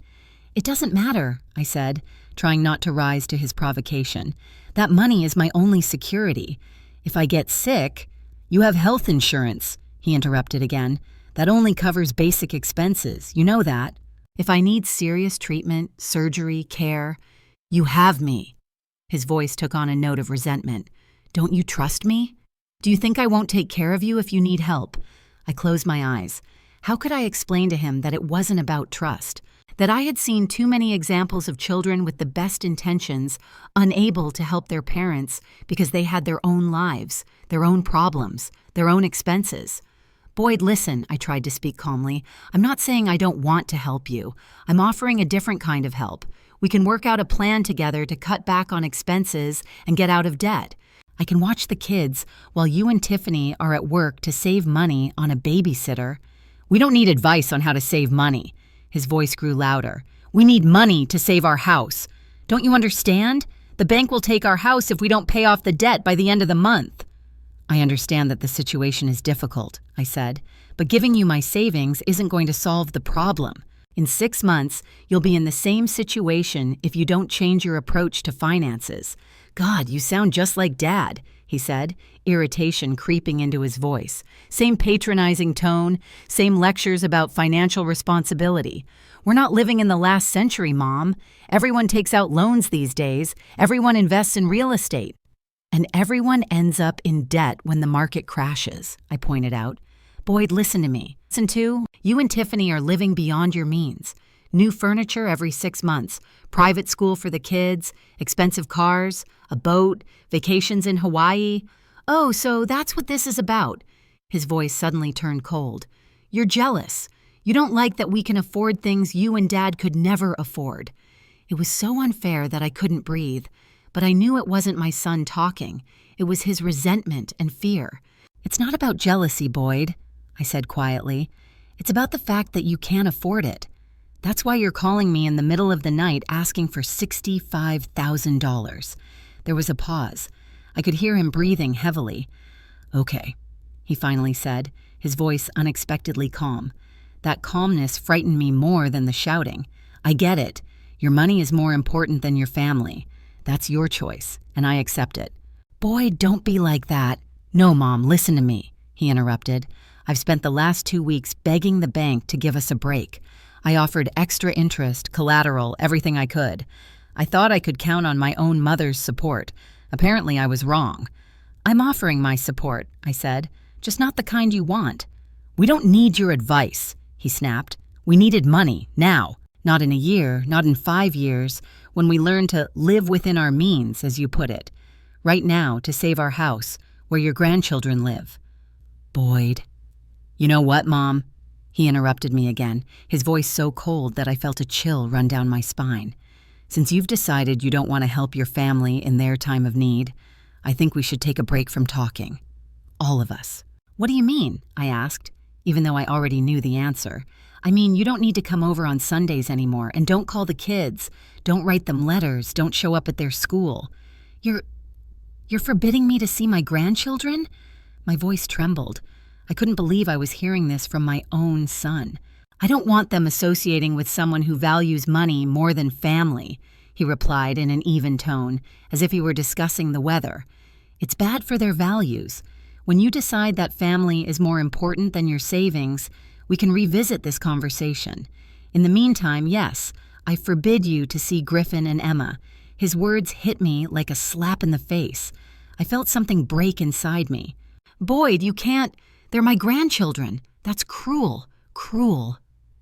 "It doesn't matter," I said, trying not to rise to his provocation. "That money is my only security. If I get sick—" "You have health insurance," he interrupted again. "That only covers basic expenses. You know that. If I need serious treatment, surgery, care, you have me." His voice took on a note of resentment. "Don't you trust me? Do you think I won't take care of you if you need help?" I closed my eyes. How could I explain to him that it wasn't about trust? That I had seen too many examples of children with the best intentions, unable to help their parents because they had their own lives, their own problems, their own expenses. "Boyd, listen," I tried to speak calmly. "I'm not saying I don't want to help you. I'm offering a different kind of help. We can work out a plan together to cut back on expenses and get out of debt. I can watch the kids while you and Tiffany are at work to save money on a babysitter. We don't need advice on how to save money. His voice grew louder. We need money to save our house. Don't you understand? The bank will take our house if we don't pay off the debt by the end of the month. I understand that the situation is difficult, I said, but giving you my savings isn't going to solve the problem. In 6 months, you'll be in the same situation if you don't change your approach to finances. God, you sound just like Dad, he said, irritation creeping into his voice. Same patronizing tone, same lectures about financial responsibility. We're not living in the last century, Mom. Everyone takes out loans these days. Everyone invests in real estate. And everyone ends up in debt when the market crashes, I pointed out. Boyd, listen to me. Listen to, you and Tiffany are living beyond your means. New furniture every 6 months, private school for the kids, expensive cars, a boat, vacations in Hawaii. Oh, so that's what this is about. His voice suddenly turned cold. You're jealous. You don't like that we can afford things you and Dad could never afford. It was so unfair that I couldn't breathe, but I knew it wasn't my son talking. It was his resentment and fear. It's not about jealousy, Boyd, I said quietly. It's about the fact that you can't afford it. That's why you're calling me in the middle of the night asking for $65,000. There was a pause. I could hear him breathing heavily. Okay, he finally said, his voice unexpectedly calm. That calmness frightened me more than the shouting. I get it. Your money is more important than your family. That's your choice, and I accept it. Boyd, don't be like that. No, Mom, listen to me, he interrupted. I've spent the last 2 weeks begging the bank to give us a break. I offered extra interest, collateral, everything I could. I thought I could count on my own mother's support. Apparently, I was wrong. I'm offering my support, I said, just not the kind you want. We don't need your advice, he snapped. We needed money, now. Not in a year, not in 5 years, when we learn to live within our means, as you put it. Right now, to save our house, where your grandchildren live. Boyd. You know what, Mom? He interrupted me again, his voice so cold that I felt a chill run down my spine. Since you've decided you don't want to help your family in their time of need, I think we should take a break from talking. All of us. What do you mean? I asked, even though I already knew the answer. I mean, you don't need to come over on Sundays anymore, and don't call the kids. Don't write them letters. Don't show up at their school. You're forbidding me to see my grandchildren? My voice trembled. I couldn't believe I was hearing this from my own son. I don't want them associating with someone who values money more than family, he replied in an even tone, as if he were discussing the weather. It's bad for their values. When you decide that family is more important than your savings, we can revisit this conversation. In the meantime, yes, I forbid you to see Griffin and Emma. His words hit me like a slap in the face. I felt something break inside me. Boyd, you can't. They're my grandchildren. That's cruel. Cruel.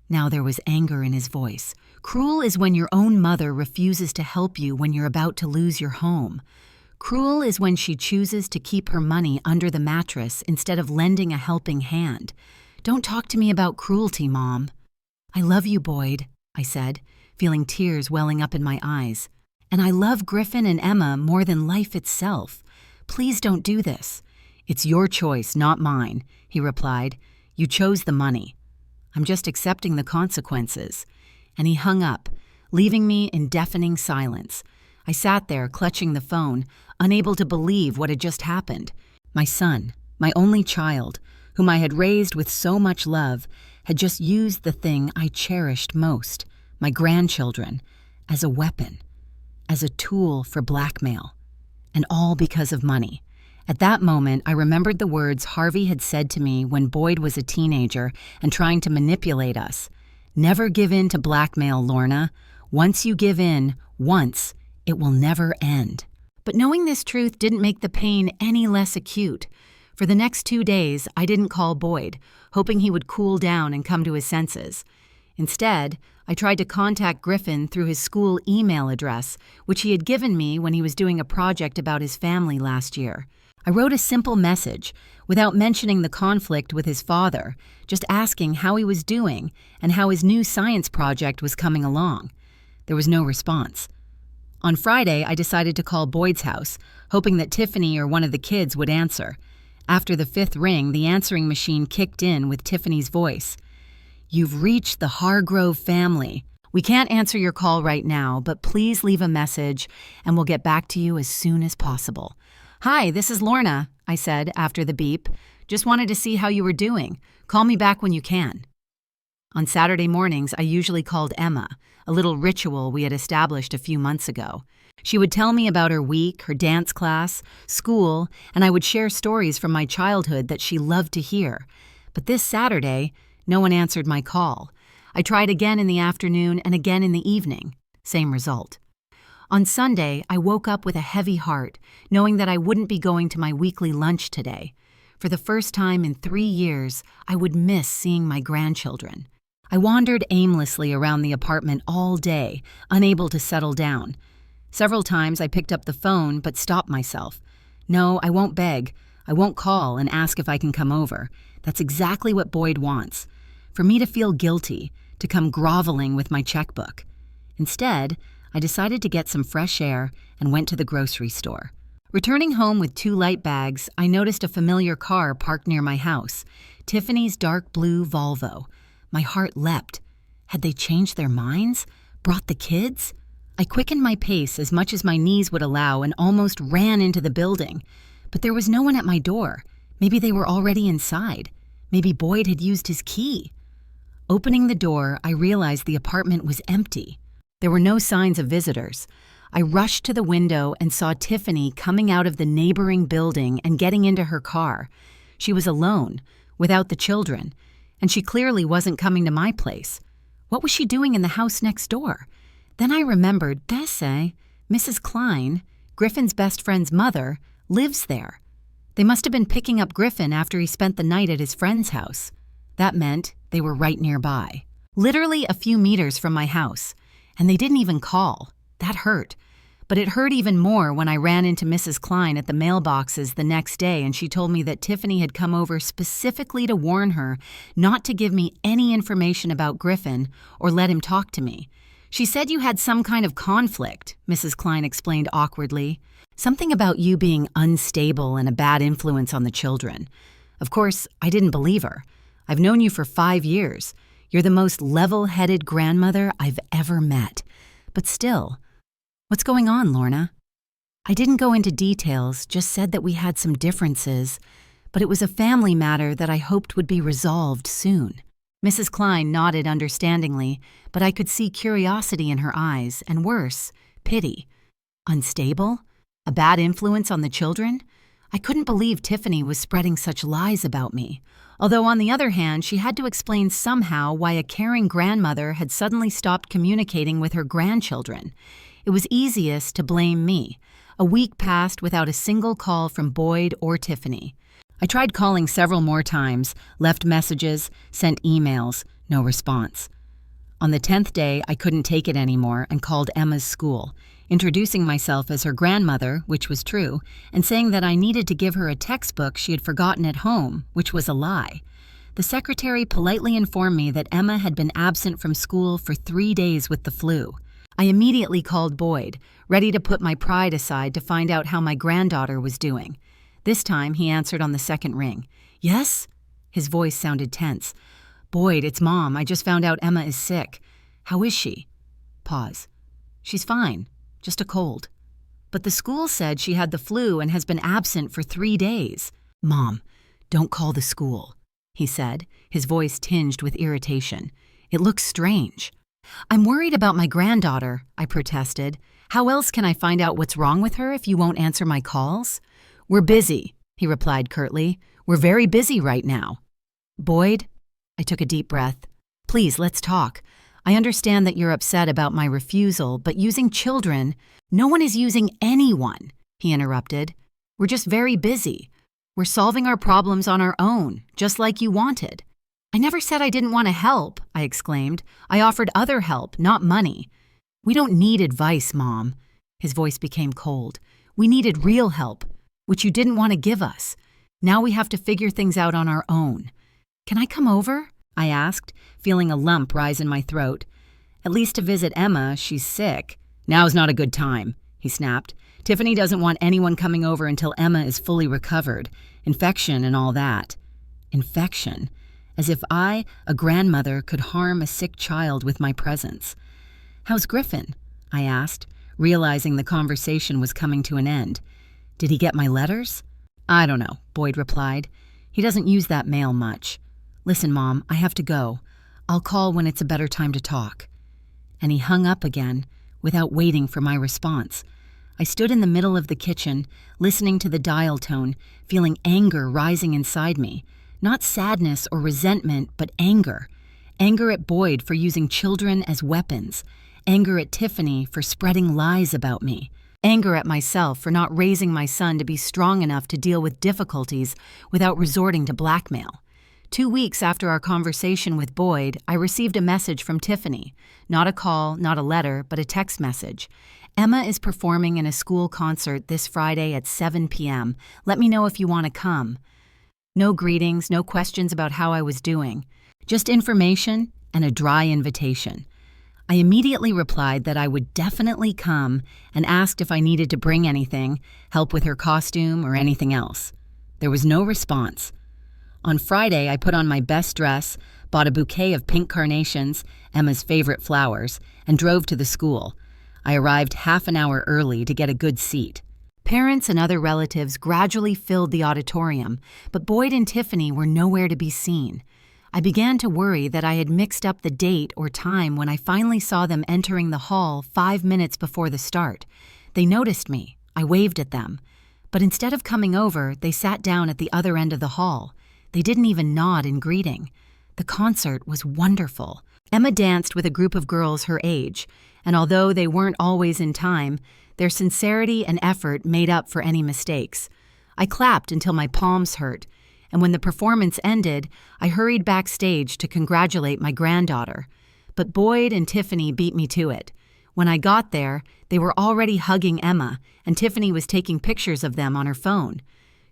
Now there was anger in his voice. Cruel is when your own mother refuses to help you when you're about to lose your home. Cruel is when she chooses to keep her money under the mattress instead of lending a helping hand. Don't talk to me about cruelty, Mom. I love you, Boyd, I said, feeling tears welling up in my eyes. And I love Griffin and Emma more than life itself. Please don't do this. It's your choice, not mine, he replied. You chose the money. I'm just accepting the consequences. And he hung up, leaving me in deafening silence. I sat there, clutching the phone, unable to believe what had just happened. My son, my only child, whom I had raised with so much love, had just used the thing I cherished most, my grandchildren, as a weapon, as a tool for blackmail. And all because of money. At that moment, I remembered the words Harvey had said to me when Boyd was a teenager and trying to manipulate us. Never give in to blackmail, Lorna. Once you give in, once, it will never end. But knowing this truth didn't make the pain any less acute. For the next 2 days, I didn't call Boyd, hoping he would cool down and come to his senses. Instead, I tried to contact Griffin through his school email address, which he had given me when he was doing a project about his family last year. I wrote a simple message, without mentioning the conflict with his father, just asking how he was doing and how his new science project was coming along. There was no response. On Friday, I decided to call Boyd's house, hoping that Tiffany or one of the kids would answer. After the fifth ring, the answering machine kicked in with Tiffany's voice. "You've reached the Hargrove family. We can't answer your call right now, but please leave a message and we'll get back to you as soon as possible." "Hi, this is Lorna," I said after the beep. "Just wanted to see how you were doing. Call me back when you can." On Saturday mornings, I usually called Emma, a little ritual we had established a few months ago. She would tell me about her week, her dance class, school, and I would share stories from my childhood that she loved to hear. But this Saturday, no one answered my call. I tried again in the afternoon and again in the evening. Same result. On Sunday, I woke up with a heavy heart, knowing that I wouldn't be going to my weekly lunch today. For the first time in 3 years, I would miss seeing my grandchildren. I wandered aimlessly around the apartment all day, unable to settle down. Several times I picked up the phone but stopped myself. No, I won't beg. I won't call and ask if I can come over. That's exactly what Boyd wants. For me to feel guilty, to come groveling with my checkbook. Instead, I decided to get some fresh air and went to the grocery store. Returning home with 2 light bags, I noticed a familiar car parked near my house, Tiffany's dark blue Volvo. My heart leapt. Had they changed their minds? Brought the kids? I quickened my pace as much as my knees would allow and almost ran into the building. But there was no one at my door. Maybe they were already inside. Maybe Boyd had used his key. Opening the door, I realized the apartment was empty. There were no signs of visitors. I rushed to the window and saw Tiffany coming out of the neighboring building and getting into her car. She was alone, without the children, and she clearly wasn't coming to my place. What was she doing in the house next door? Then I remembered Desse, Mrs. Klein, Griffin's best friend's mother, lives there. They must have been picking up Griffin after he spent the night at his friend's house. That meant they were right nearby, literally a few meters from my house. And they didn't even call. That hurt. But it hurt even more when I ran into Mrs. Klein at the mailboxes the next day and she told me that Tiffany had come over specifically to warn her not to give me any information about Griffin or let him talk to me. "She said you had some kind of conflict," Mrs. Klein explained awkwardly. "Something about you being unstable and a bad influence on the children." Of course, I didn't believe her. I've known you for 5 years. You're the most level-headed grandmother I've ever met. But still, what's going on, Lorna? I didn't go into details, just said that we had some differences, but it was a family matter that I hoped would be resolved soon. Mrs. Klein nodded understandingly, but I could see curiosity in her eyes, and worse, pity. Unstable? A bad influence on the children? I couldn't believe Tiffany was spreading such lies about me. Although on the other hand, she had to explain somehow why a caring grandmother had suddenly stopped communicating with her grandchildren. It was easiest to blame me. A week passed without a single call from Boyd or Tiffany. I tried calling several more times, left messages, sent emails, no response. On the 10th day, I couldn't take it anymore and called Emma's school, introducing myself as her grandmother, which was true, and saying that I needed to give her a textbook she had forgotten at home, which was a lie. The secretary politely informed me that Emma had been absent from school for 3 days with the flu. I immediately called Boyd, ready to put my pride aside to find out how my granddaughter was doing. This time, he answered on the second ring. "Yes?" His voice sounded tense. "Boyd, it's Mom. I just found out Emma is sick. How is she?" Pause. "She's fine. Just a cold. But the school said she had the flu and has been absent for 3 days. Mom, don't call the school," he said, his voice tinged with irritation. "It looks strange." "I'm worried about my granddaughter," I protested. "How else can I find out what's wrong with her if you won't answer my calls?" "We're busy," he replied curtly. "We're very busy right now." "Boyd," I took a deep breath. "Please, let's talk. I understand that you're upset about my refusal, but using children—" "No one is using anyone," he interrupted. "We're just very busy. We're solving our problems on our own, just like you wanted." "I never said I didn't want to help," I exclaimed. "I offered other help, not money." "We don't need advice, Mom." His voice became cold. "We needed real help, which you didn't want to give us. Now we have to figure things out on our own." "Can I come over?" I asked, feeling a lump rise in my throat. "At least to visit Emma. She's sick." "Now's not a good time," he snapped. "Tiffany doesn't want anyone coming over until Emma is fully recovered. Infection and all that." Infection? As if I, a grandmother, could harm a sick child with my presence. "How's Griffin?" I asked, realizing the conversation was coming to an end. "Did he get my letters?" "I don't know," Boyd replied. "He doesn't use that mail much. Listen, Mom, I have to go. I'll call when it's a better time to talk." And he hung up again, without waiting for my response. I stood in the middle of the kitchen, listening to the dial tone, feeling anger rising inside me. Not sadness or resentment, but anger. Anger at Boyd for using children as weapons. Anger at Tiffany for spreading lies about me. Anger at myself for not raising my son to be strong enough to deal with difficulties without resorting to blackmail. 2 weeks after our conversation with Boyd, I received a message from Tiffany. Not a call, not a letter, but a text message. "Emma is performing in a school concert this Friday at 7 p.m. Let me know if you want to come." No greetings, no questions about how I was doing. Just information and a dry invitation. I immediately replied that I would definitely come and asked if I needed to bring anything, help with her costume, or anything else. There was no response. On Friday, I put on my best dress, bought a bouquet of pink carnations, Emma's favorite flowers, and drove to the school. I arrived half an hour early to get a good seat. Parents and other relatives gradually filled the auditorium, but Boyd and Tiffany were nowhere to be seen. I began to worry that I had mixed up the date or time when I finally saw them entering the hall 5 minutes before the start. They noticed me. I waved at them. But instead of coming over, they sat down at the other end of the hall. They didn't even nod in greeting. The concert was wonderful. Emma danced with a group of girls her age, and although they weren't always in time, their sincerity and effort made up for any mistakes. I clapped until my palms hurt, and when the performance ended, I hurried backstage to congratulate my granddaughter. But Boyd and Tiffany beat me to it. When I got there, they were already hugging Emma, and Tiffany was taking pictures of them on her phone.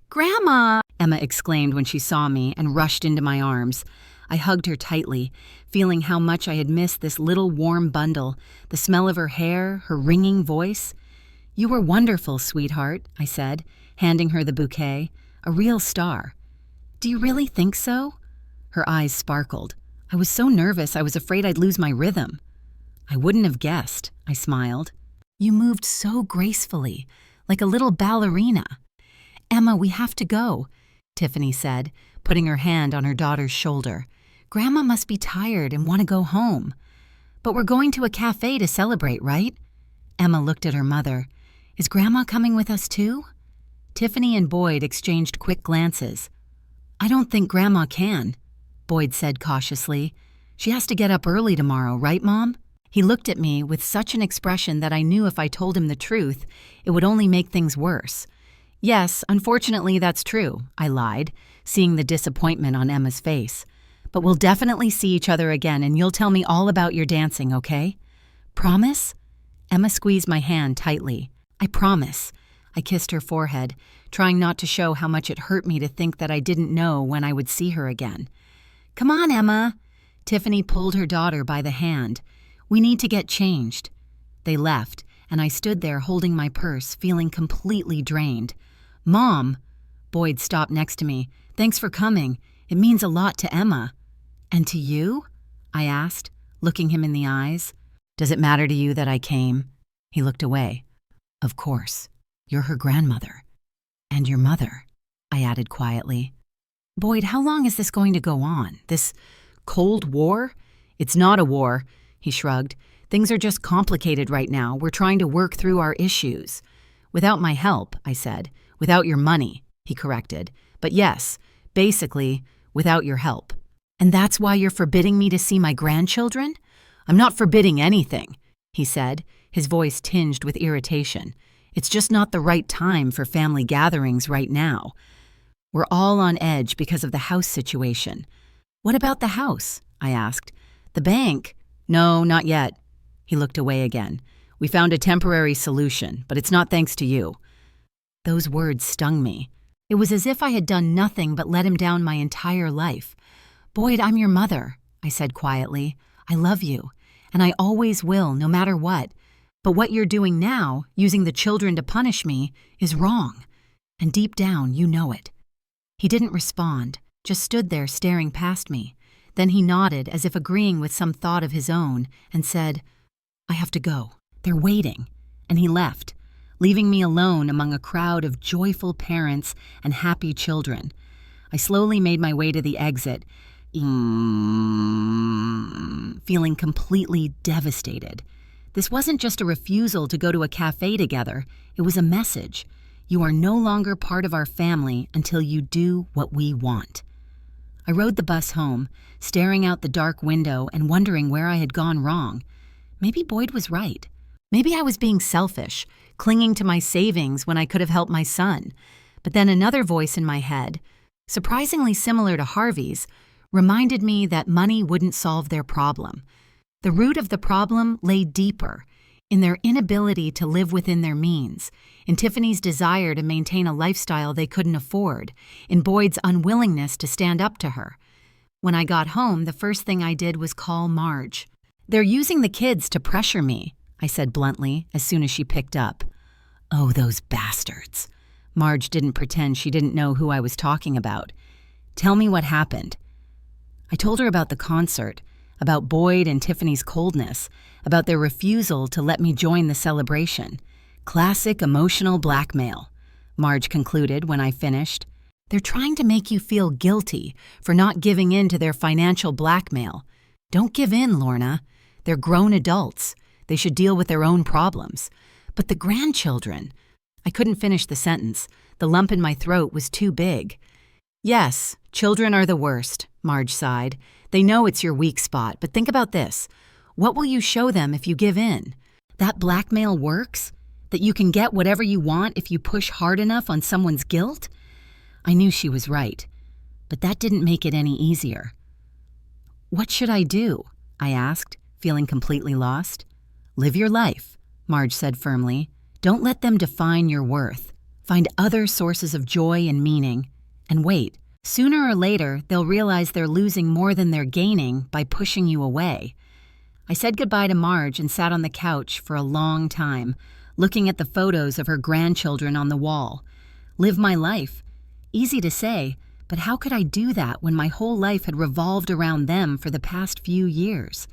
"Grandma!" Emma exclaimed when she saw me and rushed into my arms. I hugged her tightly, feeling how much I had missed this little warm bundle, the smell of her hair, her ringing voice. "You were wonderful, sweetheart," I said, handing her the bouquet. "A real star." "Do you really think so?" Her eyes sparkled. "I was so nervous I was afraid I'd lose my rhythm." "I wouldn't have guessed," I smiled. "You moved so gracefully, like a little ballerina." "Emma, we have to go," Tiffany said, putting her hand on her daughter's shoulder. "Grandma must be tired and want to go home." "But we're going to a cafe to celebrate, right?" Emma looked at her mother. "Is Grandma coming with us too?" Tiffany and Boyd exchanged quick glances. "I don't think Grandma can," Boyd said cautiously. "She has to get up early tomorrow, right, Mom?" He looked at me with such an expression that I knew if I told him the truth, it would only make things worse. "Yes, unfortunately that's true," I lied, seeing the disappointment on Emma's face. "But we'll definitely see each other again and you'll tell me all about your dancing, okay?" "Promise?" Emma squeezed my hand tightly. "I promise." I kissed her forehead, trying not to show how much it hurt me to think that I didn't know when I would see her again. "Come on, Emma." Tiffany pulled her daughter by the hand. "We need to get changed." They left, and I stood there holding my purse, feeling completely drained. "Mom!" Boyd stopped next to me. "Thanks for coming. It means a lot to Emma." "And to you?" I asked, looking him in the eyes. "Does it matter to you that I came?" He looked away. "Of course. You're her grandmother. And your mother," I added quietly. "Boyd, how long is this going to go on? This Cold War?" "It's not a war," he shrugged. "Things are just complicated right now. We're trying to work through our issues." "Without my help," I said. "Without your money," he corrected. "But yes, basically, without your help." "And that's why you're forbidding me to see my grandchildren?" "I'm not forbidding anything," he said, his voice tinged with irritation. "It's just not the right time for family gatherings right now. We're all on edge because of the house situation." "What about the house?" I asked. "The bank?" "No, not yet." He looked away again. "We found a temporary solution, but it's not thanks to you." Those words stung me. It was as if I had done nothing but let him down my entire life. "Boyd, I'm your mother," I said quietly. "I love you, and I always will, no matter what. But what you're doing now, using the children to punish me, is wrong. And deep down, you know it." He didn't respond, just stood there staring past me. Then he nodded as if agreeing with some thought of his own and said, "I have to go. They're waiting." And he left, leaving me alone among a crowd of joyful parents and happy children. I slowly made my way to the exit, feeling completely devastated. This wasn't just a refusal to go to a cafe together, it was a message. You are no longer part of our family until you do what we want. I rode the bus home, staring out the dark window and wondering where I had gone wrong. Maybe Boyd was right. Maybe I was being selfish, clinging to my savings when I could have helped my son. But then another voice in my head, surprisingly similar to Harvey's, reminded me that money wouldn't solve their problem. The root of the problem lay deeper, in their inability to live within their means, in Tiffany's desire to maintain a lifestyle they couldn't afford, in Boyd's unwillingness to stand up to her. When I got home, the first thing I did was call Marge. "They're using the kids to pressure me," I said bluntly as soon as she picked up. "Oh, those bastards." Marge didn't pretend she didn't know who I was talking about. "Tell me what happened." I told her about the concert, about Boyd and Tiffany's coldness, about their refusal to let me join the celebration. Classic emotional blackmail, Marge concluded when I finished. "They're trying to make you feel guilty for not giving in to their financial blackmail. Don't give in, Lorna. They're grown adults. They should deal with their own problems. But the grandchildren..." I couldn't finish the sentence. The lump in my throat was too big. "Yes, children are the worst," Marge sighed. "They know it's your weak spot, but think about this. What will you show them if you give in? That blackmail works? That you can get whatever you want if you push hard enough on someone's guilt?" I knew she was right, but that didn't make it any easier. "What should I do?" I asked, feeling completely lost. "Live your life," Marge said firmly. "Don't let them define your worth. Find other sources of joy and meaning. And wait, sooner or later, they'll realize they're losing more than they're gaining by pushing you away." I said goodbye to Marge and sat on the couch for a long time, looking at the photos of her grandchildren on the wall. Live my life. Easy to say, but how could I do that when my whole life had revolved around them for the past few years?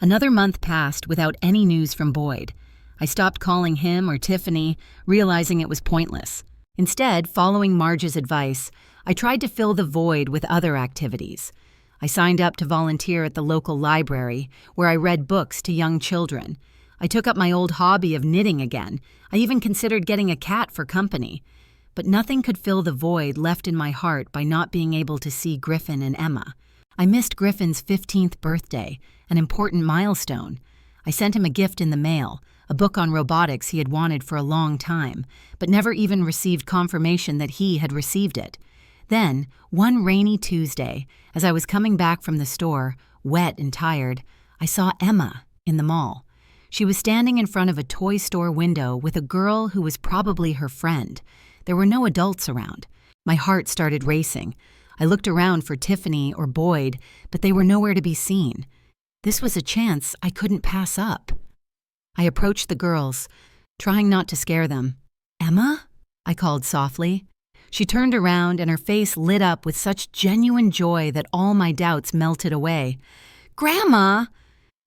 Another month passed without any news from Boyd. I stopped calling him or Tiffany, realizing it was pointless. Instead, following Marge's advice, I tried to fill the void with other activities. I signed up to volunteer at the local library, where I read books to young children. I took up my old hobby of knitting again. I even considered getting a cat for company. But nothing could fill the void left in my heart by not being able to see Griffin and Emma. I missed Griffin's 15th birthday, an important milestone. I sent him a gift in the mail, a book on robotics he had wanted for a long time, but never even received confirmation that he had received it. Then, one rainy Tuesday, as I was coming back from the store, wet and tired, I saw Emma in the mall. She was standing in front of a toy store window with a girl who was probably her friend. There were no adults around. My heart started racing. I looked around for Tiffany or Boyd, but they were nowhere to be seen. This was a chance I couldn't pass up. I approached the girls, trying not to scare them. "Emma?" I called softly. She turned around and her face lit up with such genuine joy that all my doubts melted away. "Grandma!"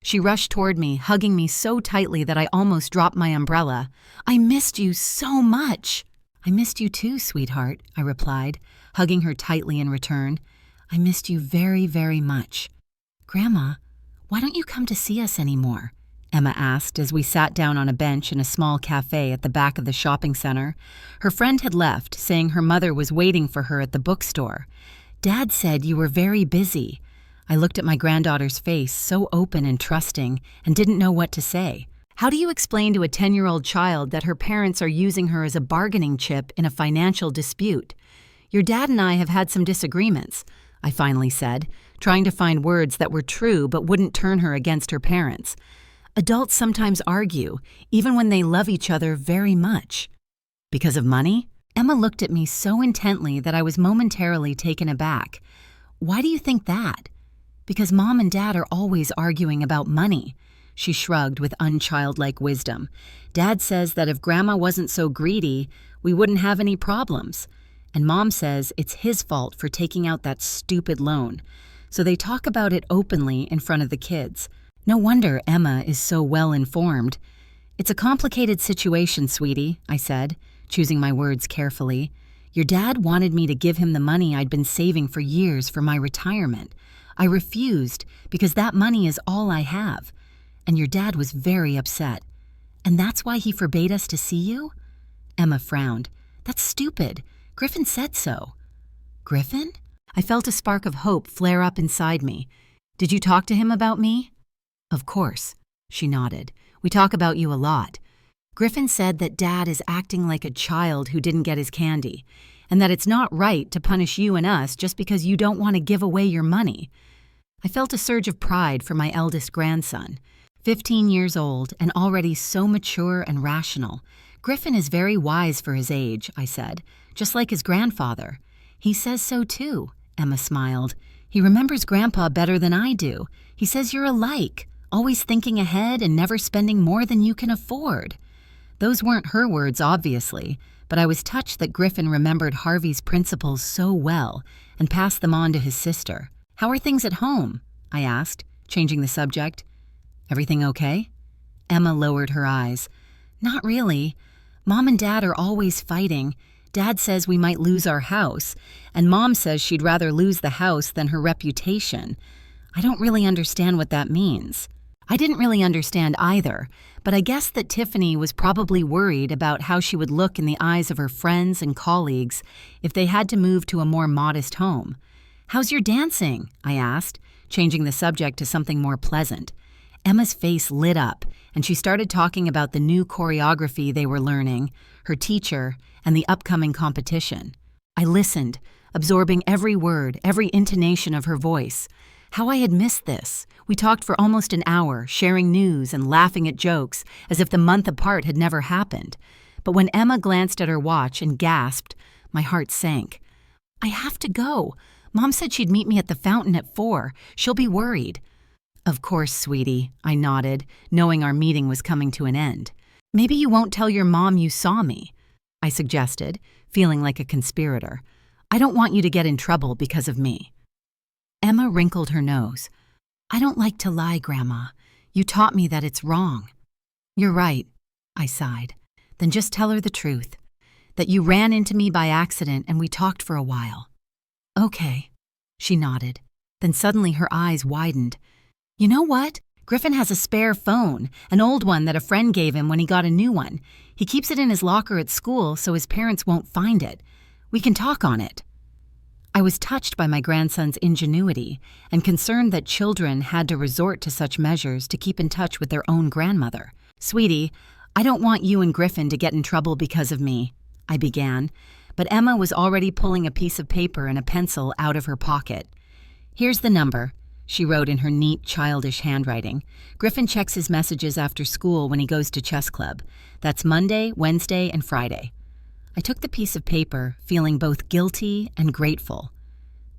She rushed toward me, hugging me so tightly that I almost dropped my umbrella. "I missed you so much." "I missed you too, sweetheart," I replied, hugging her tightly in return. "I missed you very, very much." "Grandma, why don't you come to see us anymore?" Emma asked as we sat down on a bench in a small cafe at the back of the shopping center. Her friend had left, saying her mother was waiting for her at the bookstore. "Dad said you were very busy." I looked at my granddaughter's face, so open and trusting, and didn't know what to say. How do you explain to a 10-year-old child that her parents are using her as a bargaining chip in a financial dispute? "Your dad and I have had some disagreements," I finally said, trying to find words that were true but wouldn't turn her against her parents. "Adults sometimes argue, even when they love each other very much." "Because of money?" Emma looked at me so intently that I was momentarily taken aback. "Why do you think that?" "Because Mom and Dad are always arguing about money." She shrugged with unchildlike wisdom. Dad says that if Grandma wasn't so greedy, we wouldn't have any problems. And Mom says it's his fault for taking out that stupid loan. So they talk about it openly in front of the kids. No wonder Emma is so well informed. It's a complicated situation, sweetie, I said, choosing my words carefully. Your dad wanted me to give him the money I'd been saving for years for my retirement. I refused because that money is all I have. And your dad was very upset. And that's why he forbade us to see you? Emma frowned. That's stupid. Griffin said so. Griffin? I felt a spark of hope flare up inside me. Did you talk to him about me? Of course, she nodded. We talk about you a lot. Griffin said that Dad is acting like a child who didn't get his candy, and that it's not right to punish you and us just because you don't want to give away your money. I felt a surge of pride for my eldest grandson. 15 years old and already so mature and rational. Griffin is very wise for his age, I said, just like his grandfather. He says so too, Emma smiled. He remembers Grandpa better than I do. He says you're alike, always thinking ahead and never spending more than you can afford. Those weren't her words, obviously, but I was touched that Griffin remembered Harvey's principles so well and passed them on to his sister. How are things at home? I asked, changing the subject. Everything okay? Emma lowered her eyes. Not really. Mom and Dad are always fighting. Dad says we might lose our house, and Mom says she'd rather lose the house than her reputation. I don't really understand what that means. I didn't really understand either, but I guess that Tiffany was probably worried about how she would look in the eyes of her friends and colleagues if they had to move to a more modest home. How's your dancing? I asked, changing the subject to something more pleasant. Emma's face lit up, and she started talking about the new choreography they were learning, her teacher, and the upcoming competition. I listened, absorbing every word, every intonation of her voice. How I had missed this. We talked for almost an hour, sharing news and laughing at jokes, as if the month apart had never happened. But when Emma glanced at her watch and gasped, my heart sank. I have to go. Mom said she'd meet me at the fountain at 4. She'll be worried. Of course, sweetie, I nodded, knowing our meeting was coming to an end. Maybe you won't tell your mom you saw me, I suggested, feeling like a conspirator. I don't want you to get in trouble because of me. Emma wrinkled her nose. I don't like to lie, Grandma. You taught me that it's wrong. You're right, I sighed. Then just tell her the truth. That you ran into me by accident and we talked for a while. Okay, she nodded. Then suddenly her eyes widened. You know what? Griffin has a spare phone, an old one that a friend gave him when he got a new one. He keeps it in his locker at school so his parents won't find it. We can talk on it. I was touched by my grandson's ingenuity and concerned that children had to resort to such measures to keep in touch with their own grandmother. Sweetie, I don't want you and Griffin to get in trouble because of me, I began, but Emma was already pulling a piece of paper and a pencil out of her pocket. Here's the number, she wrote in her neat, childish handwriting. Griffin checks his messages after school when he goes to chess club. That's Monday, Wednesday, and Friday. I took the piece of paper, feeling both guilty and grateful.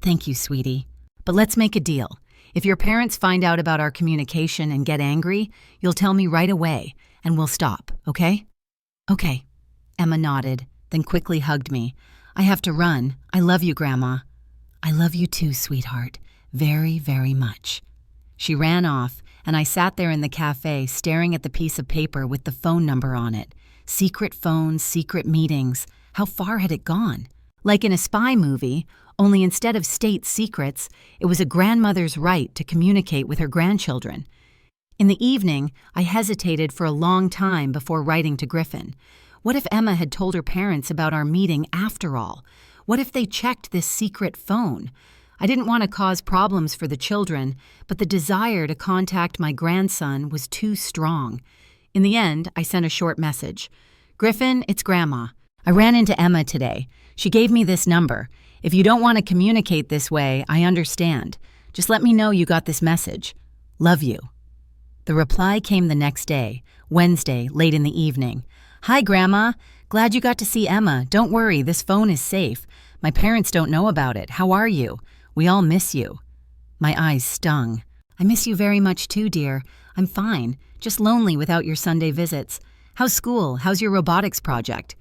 Thank you, sweetie. But let's make a deal. If your parents find out about our communication and get angry, you'll tell me right away, and we'll stop, okay? Okay. Emma nodded, then quickly hugged me. I have to run. I love you, Grandma. I love you too, sweetheart. Very, very much. She ran off, and I sat there in the cafe staring at the piece of paper with the phone number on it. Secret phones, secret meetings. How far had it gone? Like in a spy movie, only instead of state secrets, it was a grandmother's right to communicate with her grandchildren. In the evening, I hesitated for a long time before writing to Griffin. What if Emma had told her parents about our meeting after all? What if they checked this secret phone? I didn't want to cause problems for the children, but the desire to contact my grandson was too strong. In the end, I sent a short message. Griffin, it's Grandma. I ran into Emma today. She gave me this number. If you don't want to communicate this way, I understand. Just let me know you got this message. Love you. The reply came the next day, Wednesday, late in the evening. Hi, Grandma. Glad you got to see Emma. Don't worry, this phone is safe. My parents don't know about it. How are you? We all miss you. My eyes stung. I miss you very much too, dear. I'm fine, just lonely without your Sunday visits. How's school? How's your robotics project?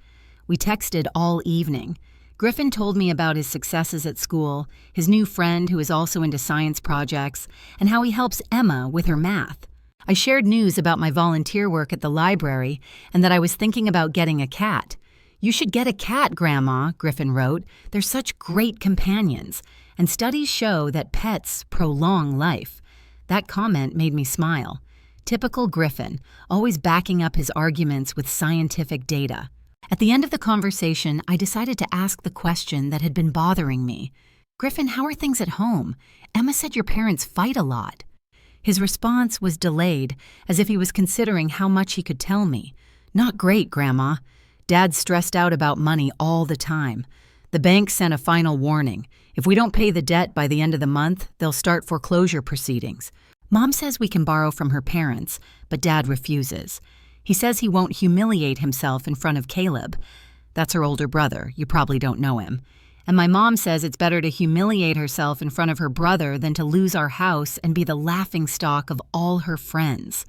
We texted all evening. Griffin told me about his successes at school, his new friend who is also into science projects, and how he helps Emma with her math. I shared news about my volunteer work at the library and that I was thinking about getting a cat. You should get a cat, Grandma, Griffin wrote. They're such great companions, and studies show that pets prolong life. That comment made me smile. Typical Griffin, always backing up his arguments with scientific data. At the end of the conversation, I decided to ask the question that had been bothering me. Griffin, how are things at home? Emma said your parents fight a lot. His response was delayed, as if he was considering how much he could tell me. Not great, Grandma. Dad's stressed out about money all the time. The bank sent a final warning. If we don't pay the debt by the end of the month, they'll start foreclosure proceedings. Mom says we can borrow from her parents, but Dad refuses. He says he won't humiliate himself in front of Caleb. That's her older brother. You probably don't know him. And my mom says it's better to humiliate herself in front of her brother than to lose our house and be the laughingstock of all her friends.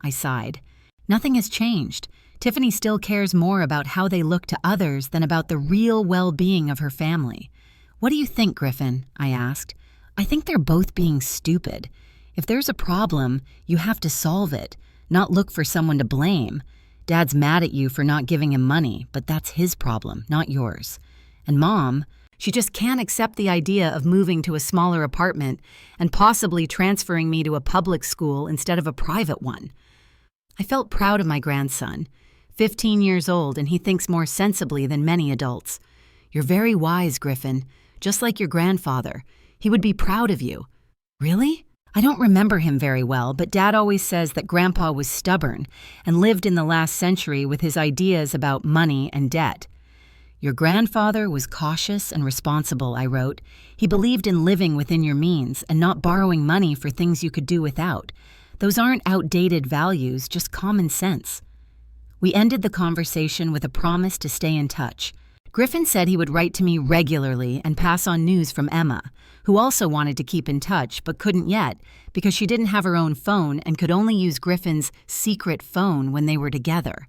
I sighed. Nothing has changed. Tiffany still cares more about how they look to others than about the real well-being of her family. What do you think, Griffin? I asked. I think they're both being stupid. If there's a problem, you have to solve it, not look for someone to blame. Dad's mad at you for not giving him money, but that's his problem, not yours. And Mom, she just can't accept the idea of moving to a smaller apartment and possibly transferring me to a public school instead of a private one. I felt proud of my grandson. 15 years old, and he thinks more sensibly than many adults. You're very wise, Griffin, just like your grandfather. He would be proud of you. Really? I don't remember him very well, but Dad always says that Grandpa was stubborn and lived in the last century with his ideas about money and debt. Your grandfather was cautious and responsible, I wrote. He believed in living within your means and not borrowing money for things you could do without. Those aren't outdated values, just common sense. We ended the conversation with a promise to stay in touch. Griffin said he would write to me regularly and pass on news from Emma, who also wanted to keep in touch but couldn't yet because she didn't have her own phone and could only use Griffin's secret phone when they were together.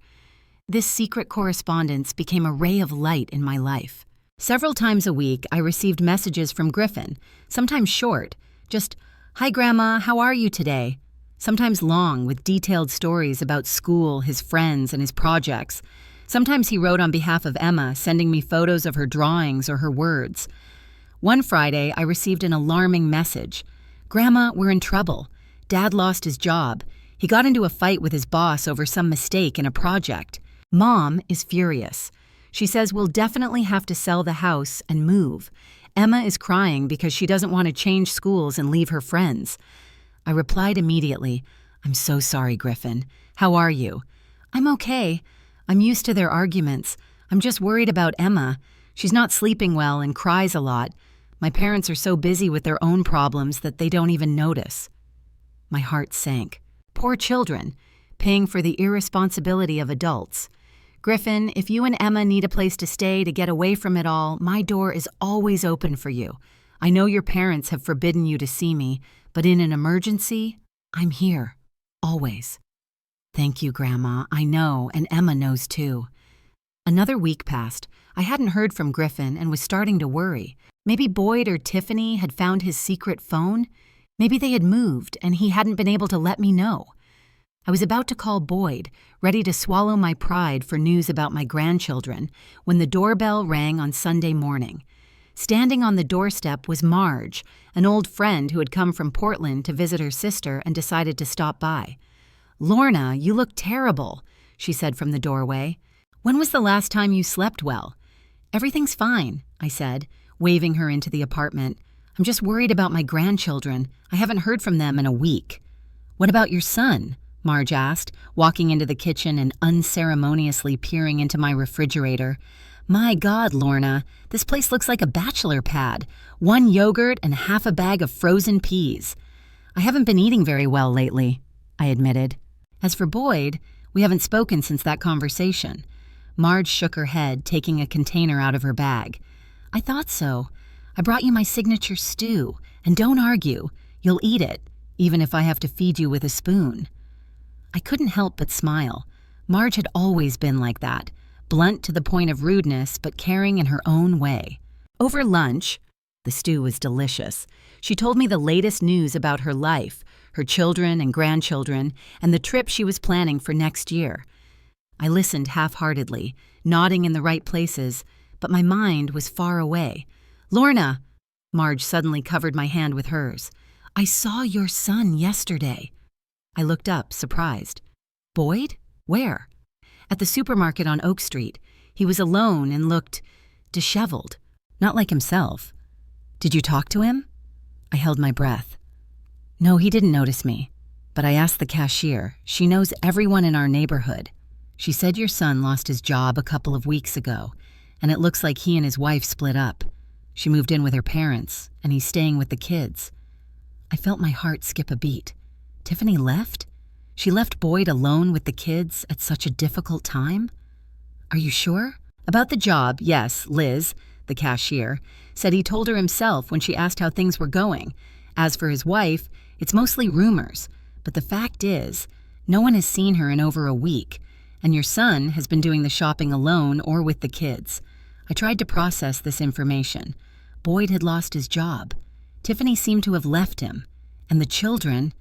This secret correspondence became a ray of light in my life. Several times a week, I received messages from Griffin, sometimes short, just, "Hi Grandma, how are you today?" Sometimes long, with detailed stories about school, his friends, and his projects. Sometimes he wrote on behalf of Emma, sending me photos of her drawings or her words. One Friday, I received an alarming message. "Grandma, we're in trouble. Dad lost his job. He got into a fight with his boss over some mistake in a project. Mom is furious. She says we'll definitely have to sell the house and move. Emma is crying because she doesn't want to change schools and leave her friends." I replied immediately, "I'm so sorry, Griffin. How are you?" "I'm okay. I'm used to their arguments. I'm just worried about Emma. She's not sleeping well and cries a lot. My parents are so busy with their own problems that they don't even notice." My heart sank. Poor children, paying for the irresponsibility of adults. Griffin, if you and Emma need a place to stay to get away from it all, my door is always open for you. I know your parents have forbidden you to see me, but in an emergency, I'm here. Always. Thank you, Grandma. I know, and Emma knows too. Another week passed. I hadn't heard from Griffin and was starting to worry. Maybe Boyd or Tiffany had found his secret phone? Maybe they had moved and he hadn't been able to let me know. I was about to call Boyd, ready to swallow my pride for news about my grandchildren, when the doorbell rang on Sunday morning. Standing on the doorstep was Marge, an old friend who had come from Portland to visit her sister and decided to stop by. "Lorna, you look terrible," she said from the doorway. "When was the last time you slept well?" "Everything's fine," I said, waving her into the apartment. "I'm just worried about my grandchildren. I haven't heard from them in a week." "What about your son?" Marge asked, walking into the kitchen and unceremoniously peering into my refrigerator. "My God, Lorna, this place looks like a bachelor pad. 1 yogurt and half a bag of frozen peas." "I haven't been eating very well lately," I admitted. As for Boyd, we haven't spoken since that conversation. Marge shook her head, taking a container out of her bag. "I thought so. I brought you my signature stew, and don't argue. You'll eat it. even if I have to feed you with a spoon." I couldn't help but smile. Marge had always been like that, blunt to the point of rudeness, but caring in her own way. Over lunch, the stew was delicious, she told me the latest news about her life, her children and grandchildren, and the trip she was planning for next year. I listened half-heartedly, nodding in the right places, but my mind was far away. "Lorna!" Marge suddenly covered my hand with hers. "I saw your son yesterday." I looked up, surprised. "Boyd? Where?" "At the supermarket on Oak Street. He was alone and looked disheveled, not like himself." "Did you talk to him?" I held my breath. "No, he didn't notice me. But I asked the cashier. She knows everyone in our neighborhood. She said your son lost his job a couple of weeks ago, and it looks like he and his wife split up. She moved in with her parents, and he's staying with the kids." I felt my heart skip a beat. Tiffany left? She left Boyd alone with the kids at such a difficult time? "Are you sure?" "About the job, yes, Liz," the cashier, said he told her himself when she asked how things were going. As for his wife, it's mostly rumors, but the fact is, no one has seen her in over a week, and your son has been doing the shopping alone or with the kids. I tried to process this information. Boyd had lost his job. Tiffany seemed to have left him. And the children,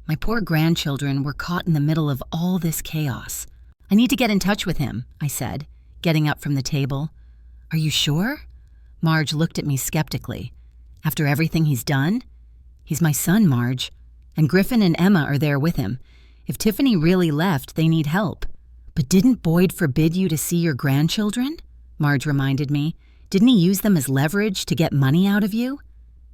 my poor grandchildren, were caught in the middle of all this chaos. "I need to get in touch with him," I said, getting up from the table. "Are you sure?" Marge looked at me skeptically. "After everything he's done?" "He's my son, Marge. And Griffin and Emma are there with him. If Tiffany really left, they need help." "But didn't Boyd forbid you to see your grandchildren?" Marge reminded me. "Didn't he use them as leverage to get money out of you?"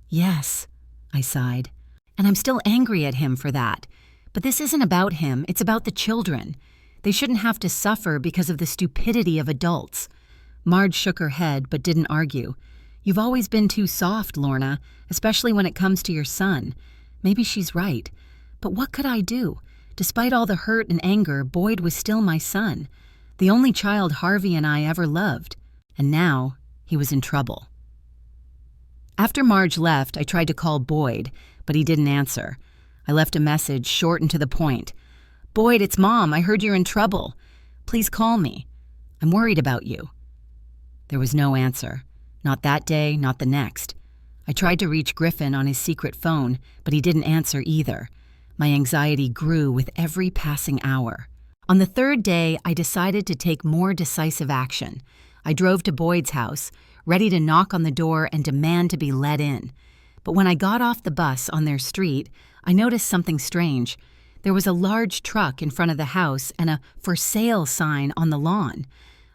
"Yes," I sighed. "And I'm still angry at him for that. But this isn't about him, it's about the children. They shouldn't have to suffer because of the stupidity of adults." Marge shook her head but didn't argue. "You've always been too soft, Lorna, especially when it comes to your son." Maybe she's right. But what could I do? Despite all the hurt and anger, Boyd was still my son, the only child Harvey and I ever loved. And now he was in trouble. After Marge left, I tried to call Boyd, but he didn't answer. I left a message, short and to the point. "Boyd, it's Mom. I heard you're in trouble. Please call me. I'm worried about you." There was no answer. Not that day, not the next. I tried to reach Griffin on his secret phone, but he didn't answer either. My anxiety grew with every passing hour. On the third day, I decided to take more decisive action. I drove to Boyd's house, ready to knock on the door and demand to be let in. But when I got off the bus on their street, I noticed something strange. There was a large truck in front of the house and a "for sale" sign on the lawn.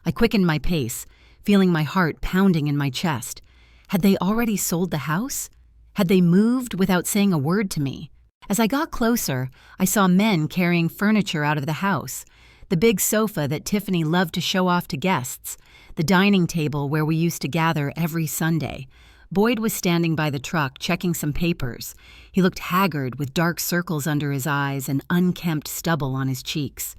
I quickened my pace, feeling my heart pounding in my chest. Had they already sold the house? Had they moved without saying a word to me? As I got closer, I saw men carrying furniture out of the house. The big sofa that Tiffany loved to show off to guests. The dining table where we used to gather every Sunday. Boyd was standing by the truck checking some papers. He looked haggard with dark circles under his eyes and unkempt stubble on his cheeks.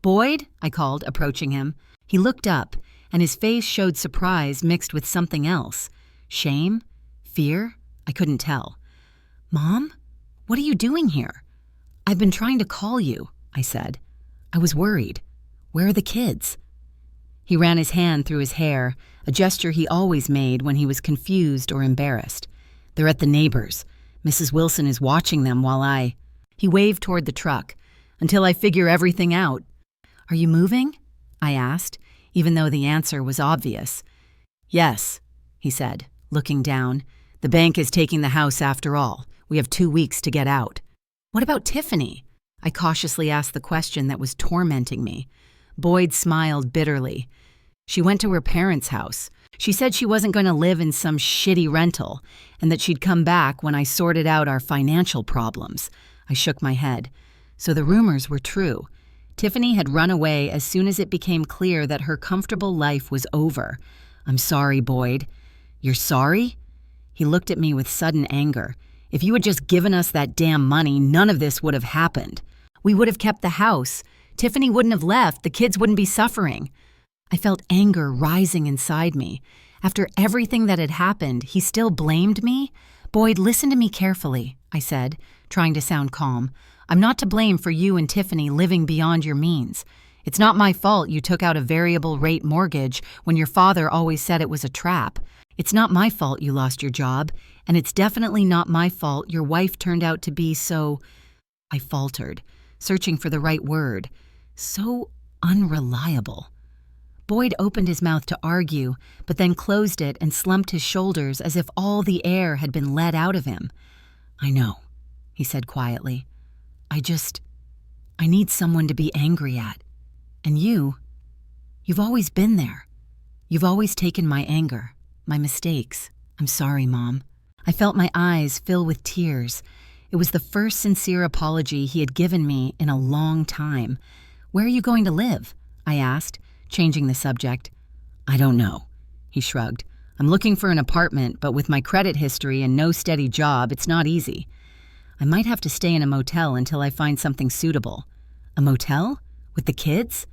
"Boyd?" I called, approaching him. He looked up, and his face showed surprise mixed with something else. Shame? Fear? I couldn't tell. "Mom? What are you doing here?" "I've been trying to call you," I said. "I was worried. Where are the kids?" He ran his hand through his hair, a gesture he always made when he was confused or embarrassed. "They're at the neighbors. Mrs. Wilson is watching them while I—" He waved toward the truck. "Until I figure everything out." "Are you moving?" I asked, even though the answer was obvious. "Yes," he said, looking down. "The bank is taking the house after all. We have 2 weeks to get out." "What about Tiffany?" I cautiously asked the question that was tormenting me. Boyd smiled bitterly. "She went to her parents' house. She said she wasn't going to live in some shitty rental, and that she'd come back when I sorted out our financial problems." I shook my head. So the rumors were true. Tiffany had run away as soon as it became clear that her comfortable life was over. "I'm sorry, Boyd." "You're sorry?" He looked at me with sudden anger. "If you had just given us that damn money, none of this would have happened. We would have kept the house. Tiffany wouldn't have left. The kids wouldn't be suffering." I felt anger rising inside me. After everything that had happened, he still blamed me? "Boyd, listen to me carefully," I said, trying to sound calm. "I'm not to blame for you and Tiffany living beyond your means. It's not my fault you took out a variable rate mortgage when your father always said it was a trap. It's not my fault you lost your job, and it's definitely not my fault your wife turned out to be so—" I faltered, searching for the right word. So unreliable. Boyd opened his mouth to argue, but then closed it and slumped his shoulders as if all the air had been let out of him. "I know," he said quietly. I need someone to be angry at. And you've always been there. You've always taken my anger, my mistakes. I'm sorry, Mom." I felt my eyes fill with tears. It was the first sincere apology he had given me in a long time. "Where are you going to live?" I asked, changing the subject. "I don't know," he shrugged. "I'm looking for an apartment, but with my credit history and no steady job, it's not easy. I might have to stay in a motel until I find something suitable." "A motel? With the kids?"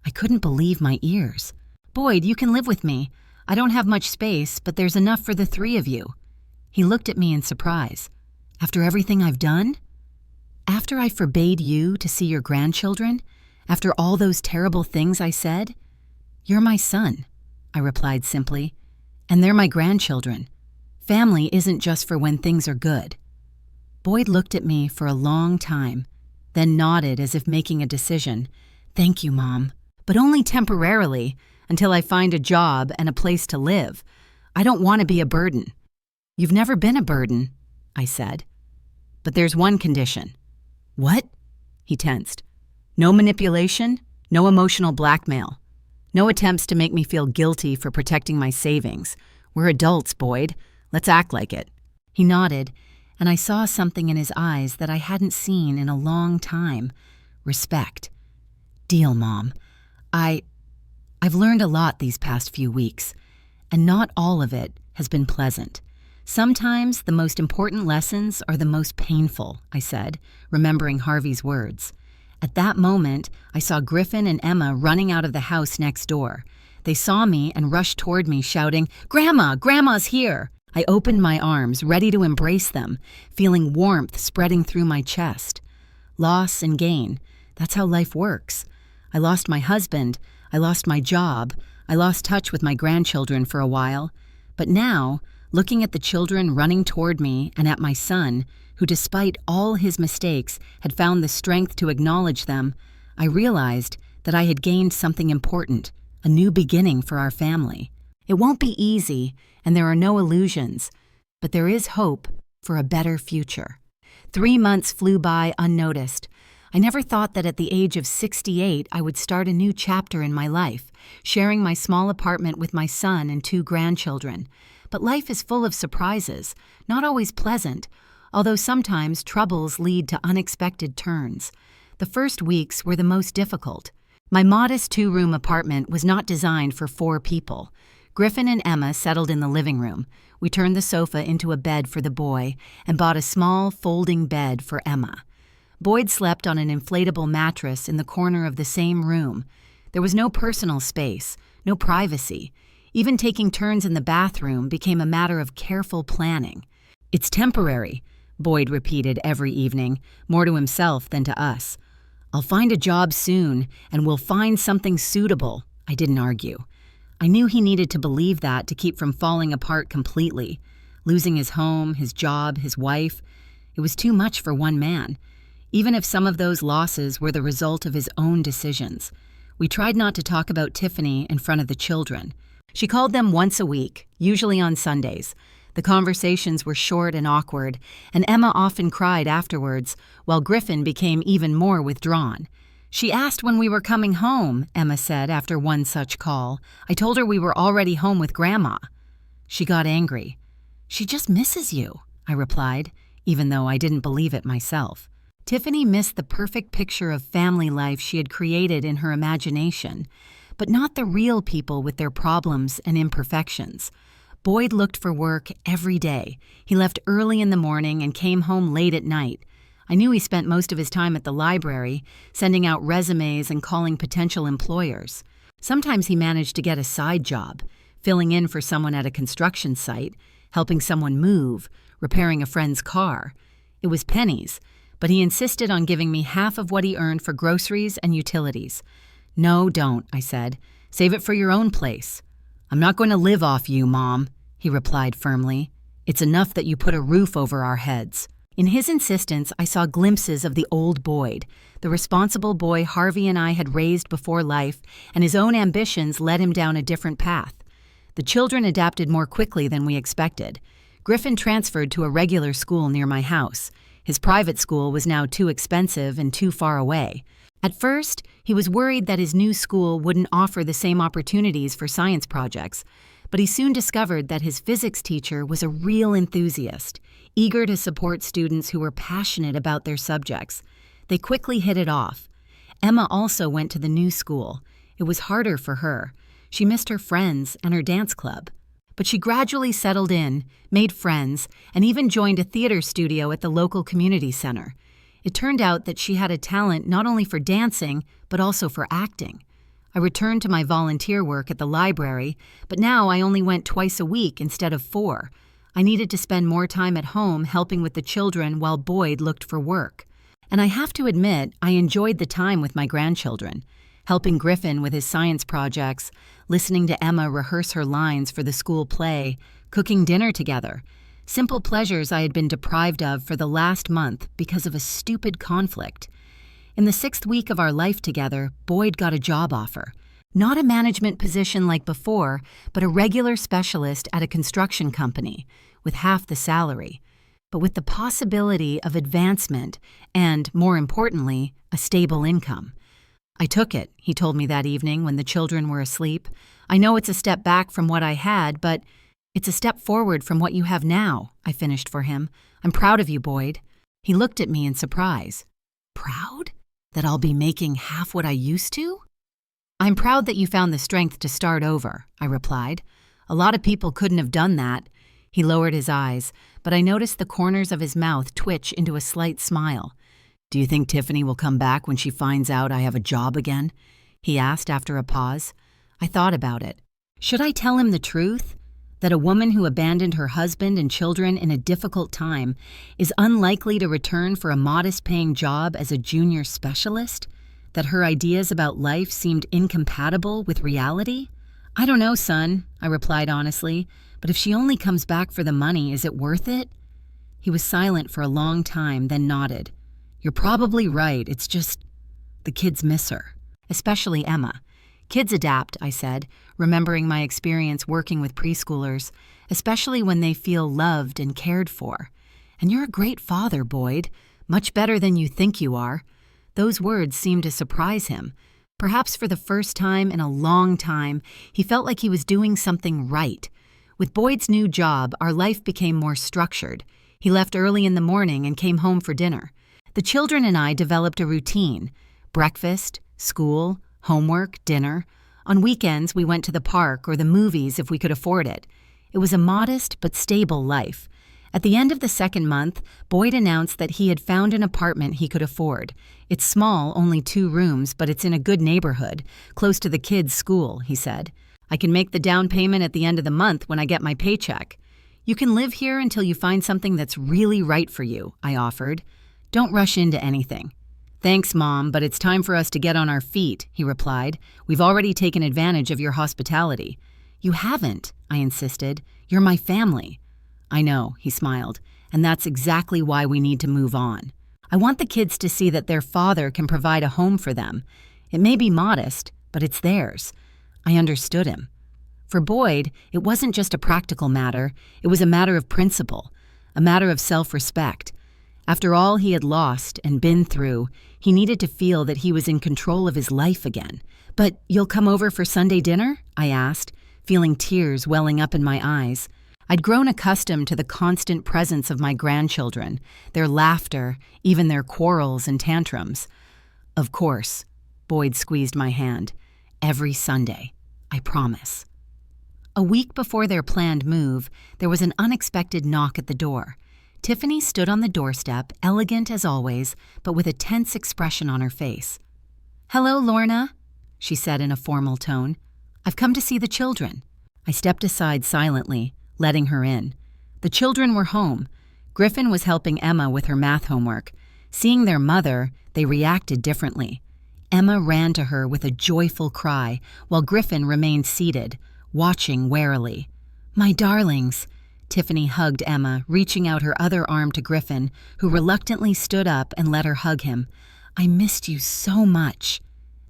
I couldn't believe my ears. "Boyd, you can live with me. I don't have much space, but there's enough for the 3 of you." He looked at me in surprise. "After everything I've done? After I forbade you to see your grandchildren? After all those terrible things I said?" "You're my son," I replied simply, "and they're my grandchildren. Family isn't just for when things are good." Boyd looked at me for a long time, then nodded as if making a decision. "Thank you, Mom, but only temporarily, until I find a job and a place to live. I don't want to be a burden." "You've never been a burden," I said. "But there's one condition." "What?" He tensed. "No manipulation, no emotional blackmail, no attempts to make me feel guilty for protecting my savings. We're adults, Boyd. Let's act like it." He nodded, and I saw something in his eyes that I hadn't seen in a long time. Respect. "Deal, Mom. I've learned a lot these past few weeks, and not all of it has been pleasant. Sometimes the most important lessons are the most painful," I said, remembering Harvey's words. At that moment, I saw Griffin and Emma running out of the house next door. They saw me and rushed toward me, shouting, "Grandma! Grandma's here!" I opened my arms, ready to embrace them, feeling warmth spreading through my chest. Loss and gain, that's how life works. I lost my husband, I lost my job, I lost touch with my grandchildren for a while. But now, looking at the children running toward me and at my son, who despite all his mistakes had found the strength to acknowledge them, I realized that I had gained something important, a new beginning for our family. It won't be easy, and there are no illusions, but there is hope for a better future. 3 months flew by unnoticed. I never thought that at the age of 68 I would start a new chapter in my life, sharing my small apartment with my son and 2 grandchildren. But life is full of surprises, not always pleasant, although sometimes troubles lead to unexpected turns. The first weeks were the most difficult. My modest 2-room apartment was not designed for 4 people. Griffin and Emma settled in the living room. We turned the sofa into a bed for the boy and bought a small folding bed for Emma. Boyd slept on an inflatable mattress in the corner of the same room. There was no personal space, no privacy. Even taking turns in the bathroom became a matter of careful planning. "It's temporary," Boyd repeated every evening, more to himself than to us. "I'll find a job soon, and we'll find something suitable." I didn't argue. I knew he needed to believe that to keep from falling apart completely. Losing his home, his job, his wife. It was too much for one man, even if some of those losses were the result of his own decisions. We tried not to talk about Tiffany in front of the children. She called them once a week, usually on Sundays. The conversations were short and awkward, and Emma often cried afterwards, while Griffin became even more withdrawn. "She asked when we were coming home," Emma said after one such call. "I told her we were already home with Grandma." She got angry. "She just misses you," I replied, even though I didn't believe it myself. Tiffany missed the perfect picture of family life she had created in her imagination, but not the real people with their problems and imperfections. Boyd looked for work every day. He left early in the morning and came home late at night. I knew he spent most of his time at the library, sending out resumes and calling potential employers. Sometimes he managed to get a side job, filling in for someone at a construction site, helping someone move, repairing a friend's car. It was pennies, but he insisted on giving me half of what he earned for groceries and utilities. "No, don't," I said. "Save it for your own place." "I'm not going to live off you, Mom," he replied firmly. "It's enough that you put a roof over our heads." In his insistence, I saw glimpses of the old Boyd, the responsible boy Harvey and I had raised before life, and his own ambitions led him down a different path. The children adapted more quickly than we expected. Griffin transferred to a regular school near my house. His private school was now too expensive and too far away. At first, he was worried that his new school wouldn't offer the same opportunities for science projects, but he soon discovered that his physics teacher was a real enthusiast, eager to support students who were passionate about their subjects. They quickly hit it off. Emma also went to the new school. It was harder for her. She missed her friends and her dance club. But she gradually settled in, made friends, and even joined a theater studio at the local community center. It turned out that she had a talent not only for dancing, but also for acting. I returned to my volunteer work at the library, but now I only went twice a week instead of 4. I needed to spend more time at home helping with the children while Boyd looked for work. And I have to admit, I enjoyed the time with my grandchildren, helping Griffin with his science projects, listening to Emma rehearse her lines for the school play, cooking dinner together. Simple pleasures I had been deprived of for the last month because of a stupid conflict. In the 6th week of our life together, Boyd got a job offer. Not a management position like before, but a regular specialist at a construction company, with half the salary, but with the possibility of advancement and, more importantly, a stable income. "I took it," he told me that evening when the children were asleep. "I know it's a step back from what I had, but it's a step forward from what you have now," I finished for him. "I'm proud of you, Boyd." He looked at me in surprise. "Proud? That I'll be making half what I used to?" "I'm proud that you found the strength to start over," I replied. "A lot of people couldn't have done that." He lowered his eyes, but I noticed the corners of his mouth twitch into a slight smile. "Do you think Tiffany will come back when she finds out I have a job again?" he asked after a pause. I thought about it. Should I tell him the truth? That a woman who abandoned her husband and children in a difficult time is unlikely to return for a modest-paying job as a junior specialist? That her ideas about life seemed incompatible with reality? "I don't know, son," I replied honestly, "but if she only comes back for the money, is it worth it?" He was silent for a long time, then nodded. "You're probably right. It's just the kids miss her, especially Emma." "Kids adapt," I said, remembering my experience working with preschoolers, especially when they feel loved and cared for. "And you're a great father, Boyd. Much better than you think you are." Those words seemed to surprise him. Perhaps for the first time in a long time, he felt like he was doing something right. With Boyd's new job, our life became more structured. He left early in the morning and came home for dinner. The children and I developed a routine: breakfast, school, homework, dinner. On weekends, we went to the park or the movies if we could afford it. It was a modest but stable life. At the end of the 2nd month, Boyd announced that he had found an apartment he could afford. "It's small, only 2 rooms, but it's in a good neighborhood, close to the kids' school," he said. "I can make the down payment at the end of the month when I get my paycheck." "You can live here until you find something that's really right for you," I offered. "Don't rush into anything." "Thanks, Mom, but it's time for us to get on our feet," he replied. "We've already taken advantage of your hospitality." "You haven't," I insisted. "You're my family." "I know," he smiled, "and that's exactly why we need to move on. I want the kids to see that their father can provide a home for them. It may be modest, but it's theirs." I understood him. For Boyd, it wasn't just a practical matter, it was a matter of principle, a matter of self-respect. After all he had lost and been through, he needed to feel that he was in control of his life again. "But you'll come over for Sunday dinner?" I asked, feeling tears welling up in my eyes. I'd grown accustomed to the constant presence of my grandchildren, their laughter, even their quarrels and tantrums. "Of course," Boyd squeezed my hand. "Every Sunday, I promise." A week before their planned move, there was an unexpected knock at the door. Tiffany stood on the doorstep, elegant as always, but with a tense expression on her face. "Hello, Lorna," she said in a formal tone. "I've come to see the children." I stepped aside silently, letting her in. The children were home. Griffin was helping Emma with her math homework. Seeing their mother, they reacted differently. Emma ran to her with a joyful cry, while Griffin remained seated, watching warily. "My darlings!" Tiffany hugged Emma, reaching out her other arm to Griffin, who reluctantly stood up and let her hug him. "I missed you so much."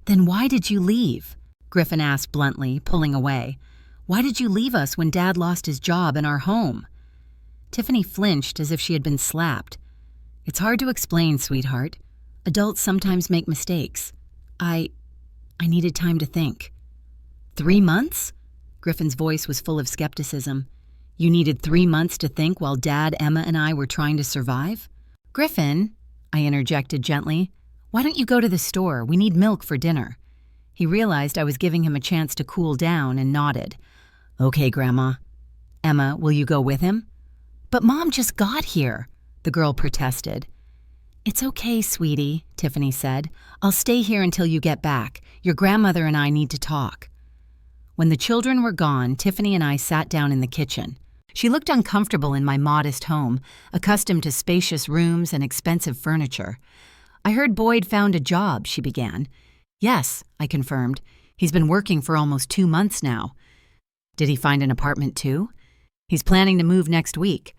"Then why did you leave?" Griffin asked bluntly, pulling away. "Why did you leave us when Dad lost his job and our home?" Tiffany flinched as if she had been slapped. "It's hard to explain, sweetheart. Adults sometimes make mistakes. I needed time to think." 3 months? Griffin's voice was full of skepticism. "You needed 3 months to think while Dad, Emma, and I were trying to survive?" "Griffin," I interjected gently, "why don't you go to the store? We need milk for dinner." He realized I was giving him a chance to cool down and nodded. "Okay, Grandma." "Emma, will you go with him?" "But Mom just got here," the girl protested. "It's okay, sweetie," Tiffany said. "I'll stay here until you get back. Your grandmother and I need to talk." When the children were gone, Tiffany and I sat down in the kitchen. She looked uncomfortable in my modest home, accustomed to spacious rooms and expensive furniture. "I heard Boyd found a job," she began. "Yes," I confirmed. "He's been working for almost 2 months now." "Did he find an apartment too?" "He's planning to move next week."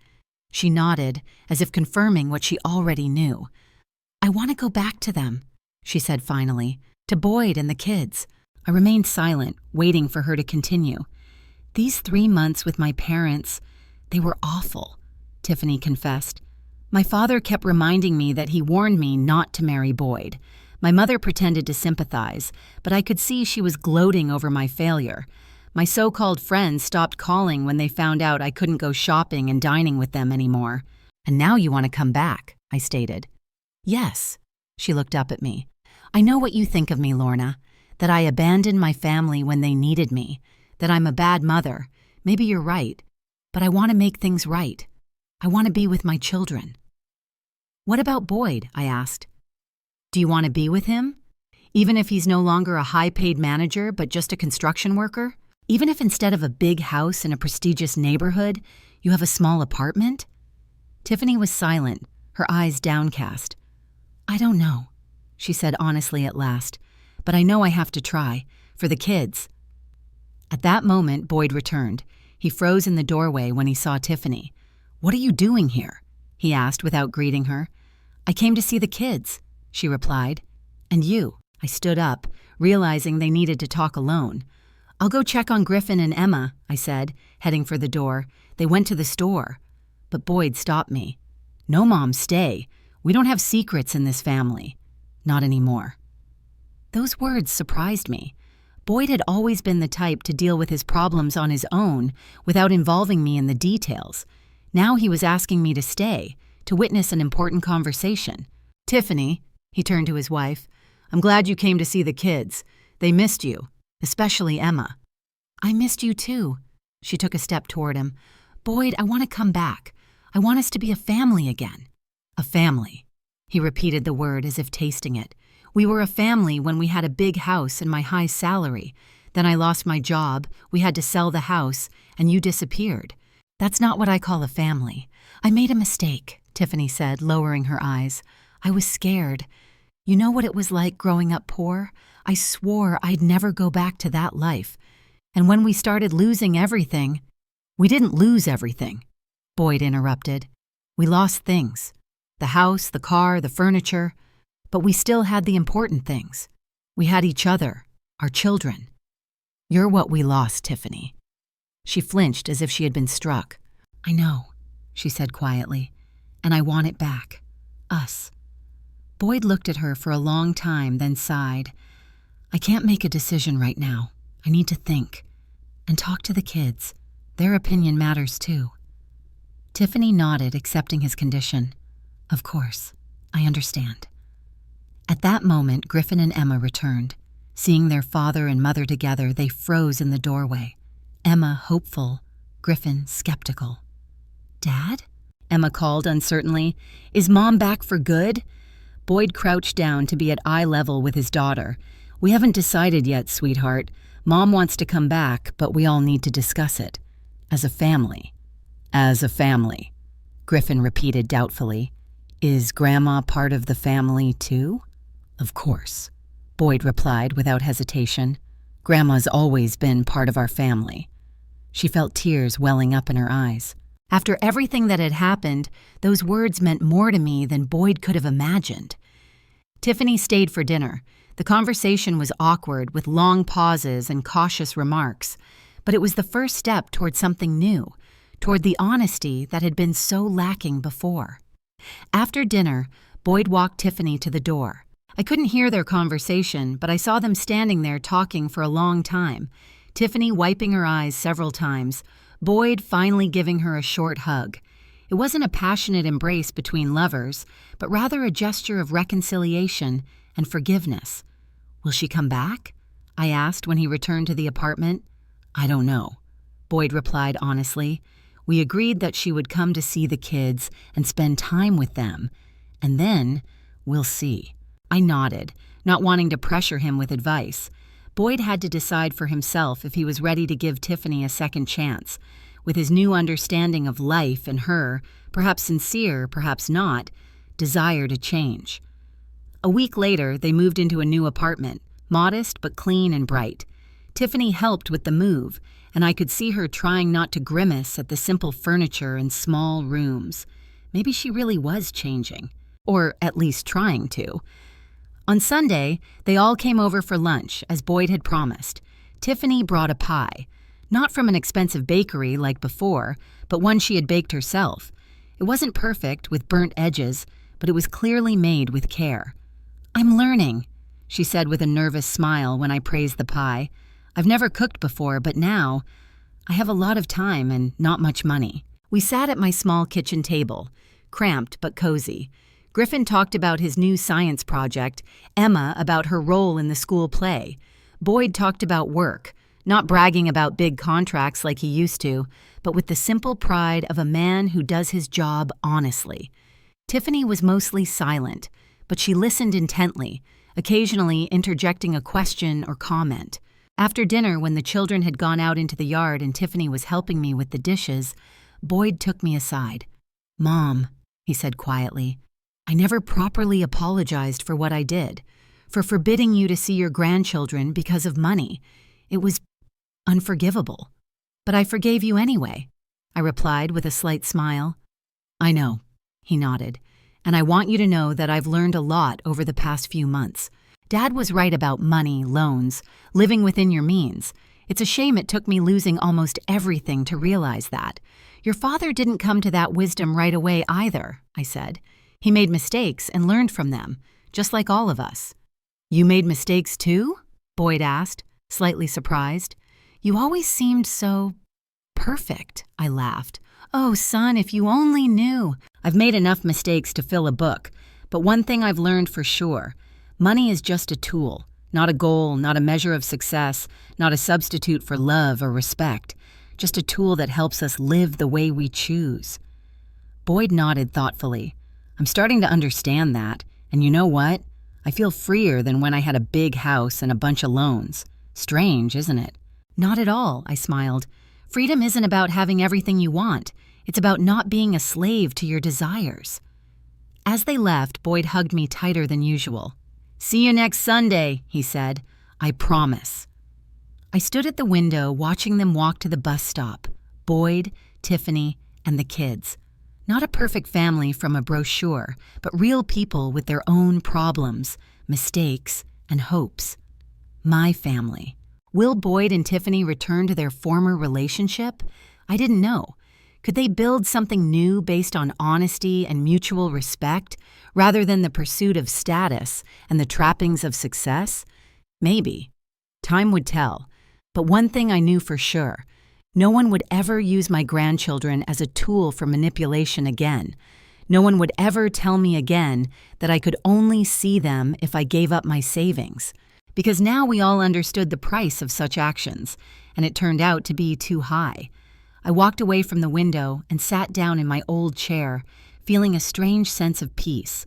She nodded, as if confirming what she already knew. "I want to go back to them," she said finally, "to Boyd and the kids." I remained silent, waiting for her to continue. "These 3 months with my parents, they were awful," Tiffany confessed. "My father kept reminding me that he warned me not to marry Boyd. My mother pretended to sympathize, but I could see she was gloating over my failure. My so-called friends stopped calling when they found out I couldn't go shopping and dining with them anymore. And now you want to come back," I stated. "Yes," she looked up at me. "I know what you think of me, Lorna, that I abandoned my family when they needed me, that I'm a bad mother. Maybe you're right, but I want to make things right. I want to be with my children." "What about Boyd?" I asked. "Do you want to be with him? Even if he's no longer a high-paid manager but just a construction worker? Even if instead of a big house in a prestigious neighborhood, you have a small apartment?" Tiffany was silent, her eyes downcast. "I don't know," she said honestly at last, "but I know I have to try, for the kids." At that moment, Boyd returned. He froze in the doorway when he saw Tiffany. "What are you doing here?" he asked without greeting her. "I came to see the kids," she replied. "And you?" I stood up, realizing they needed to talk alone. "I'll go check on Griffin and Emma," I said, heading for the door. "They went to the store." But Boyd stopped me. "No, Mom, stay. We don't have secrets in this family. Not anymore." Those words surprised me. Boyd had always been the type to deal with his problems on his own without involving me in the details. Now he was asking me to stay, to witness an important conversation. "Tiffany," he turned to his wife, "I'm glad you came to see the kids. They missed you. Especially Emma." "I missed you too." She took a step toward him. "Boyd, I want to come back. I want us to be a family again." "A family." He repeated the word as if tasting it. "We were a family when we had a big house and my high salary. Then I lost my job, we had to sell the house, and you disappeared. That's not what I call a family. I made a mistake," Tiffany said, lowering her eyes. "I was scared. You know what it was like growing up poor? I swore I'd never go back to that life. And when we started losing everything—" "We didn't lose everything," Boyd interrupted. "We lost things. The house, the car, the furniture. But we still had the important things. We had each other, our children. You're what we lost, Tiffany." She flinched as if she had been struck. "I know," she said quietly, "and I want it back. Us." Boyd looked at her for a long time, then sighed. "I can't make a decision right now. I need to think. And talk to the kids. Their opinion matters too." Tiffany nodded, accepting his condition. "Of course. I understand." At that moment, Griffin and Emma returned. Seeing their father and mother together, they froze in the doorway. Emma hopeful, Griffin skeptical. "Dad?" Emma called uncertainly. "Is Mom back for good?" Boyd crouched down to be at eye level with his daughter. "We haven't decided yet, sweetheart. Mom wants to come back, but we all need to discuss it. As a family." "As a family," Griffin repeated doubtfully. Is Grandma part of the family, too? Of course, Boyd replied without hesitation. Grandma's always been part of our family. She felt tears welling up in her eyes. After everything that had happened, those words meant more to me than Boyd could have imagined. Tiffany stayed for dinner. The conversation was awkward, with long pauses and cautious remarks, but it was the first step toward something new, toward the honesty that had been so lacking before. After dinner, Boyd walked Tiffany to the door. I couldn't hear their conversation, but I saw them standing there talking for a long time, Tiffany wiping her eyes several times, Boyd finally giving her a short hug. It wasn't a passionate embrace between lovers, but rather a gesture of reconciliation and forgiveness. Will she come back? I asked when he returned to the apartment. I don't know, Boyd replied honestly. We agreed that she would come to see the kids and spend time with them, and then we'll see. I nodded, not wanting to pressure him with advice. Boyd had to decide for himself if he was ready to give Tiffany a second chance. With his new understanding of life and her, perhaps sincere, perhaps not, desire to change. A week later, they moved into a new apartment, modest but clean and bright. Tiffany helped with the move, and I could see her trying not to grimace at the simple furniture and small rooms. Maybe she really was changing, or at least trying to. On Sunday, they all came over for lunch, as Boyd had promised. Tiffany brought a pie, not from an expensive bakery like before, but one she had baked herself. It wasn't perfect, with burnt edges, but it was clearly made with care. I'm learning, she said with a nervous smile when I praised the pie. I've never cooked before, but now I have a lot of time and not much money. We sat at my small kitchen table, cramped but cozy. Griffin talked about his new science project, Emma about her role in the school play. Boyd talked about work, not bragging about big contracts like he used to, but with the simple pride of a man who does his job honestly. Tiffany was mostly silent, but she listened intently, occasionally interjecting a question or comment. After dinner, when the children had gone out into the yard and Tiffany was helping me with the dishes, Boyd took me aside. Mom, he said quietly, I never properly apologized for what I did, for forbidding you to see your grandchildren because of money. It was unforgivable. But I forgave you anyway, I replied with a slight smile. I know, he nodded, and I want you to know that I've learned a lot over the past few months. Dad was right about money, loans, living within your means. It's a shame it took me losing almost everything to realize that. Your father didn't come to that wisdom right away either, I said. He made mistakes and learned from them, just like all of us. You made mistakes too? Boyd asked, slightly surprised. You always seemed so perfect, I laughed. Oh, son, if you only knew. I've made enough mistakes to fill a book, but one thing I've learned for sure, money is just a tool, not a goal, not a measure of success, not a substitute for love or respect, just a tool that helps us live the way we choose. Boyd nodded thoughtfully. I'm starting to understand that, and you know what? I feel freer than when I had a big house and a bunch of loans. Strange, isn't it? Not at all, I smiled. Freedom isn't about having everything you want. It's about not being a slave to your desires. As they left, Boyd hugged me tighter than usual. See you next Sunday, he said. I promise. I stood at the window watching them walk to the bus stop. Boyd, Tiffany, and the kids. Not a perfect family from a brochure, but real people with their own problems, mistakes, and hopes. My family. Will Boyd and Tiffany return to their former relationship? I didn't know. Could they build something new based on honesty and mutual respect, rather than the pursuit of status and the trappings of success? Maybe. Time would tell. But one thing I knew for sure. No one would ever use my grandchildren as a tool for manipulation again. No one would ever tell me again that I could only see them if I gave up my savings. Because now we all understood the price of such actions, and it turned out to be too high. I walked away from the window and sat down in my old chair, feeling a strange sense of peace.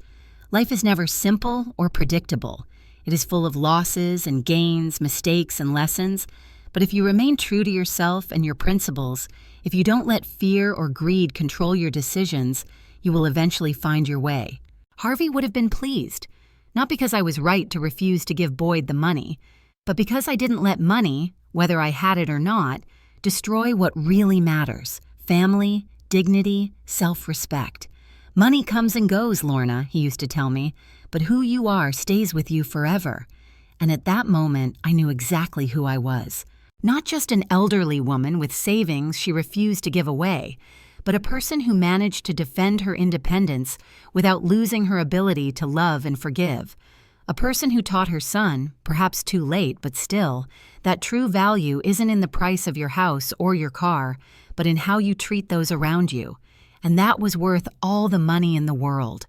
Life is never simple or predictable. It is full of losses and gains, mistakes and lessons, But if you remain true to yourself and your principles, if you don't let fear or greed control your decisions, you will eventually find your way. Harvey would have been pleased, not because I was right to refuse to give Boyd the money, but because I didn't let money, whether I had it or not, destroy what really matters: family, dignity, self-respect. Money comes and goes, Lorna, he used to tell me, but who you are stays with you forever. And at that moment, I knew exactly who I was. Not just an elderly woman with savings she refused to give away, but a person who managed to defend her independence without losing her ability to love and forgive. A person who taught her son, perhaps too late, but still, that true value isn't in the price of your house or your car, but in how you treat those around you. And that was worth all the money in the world.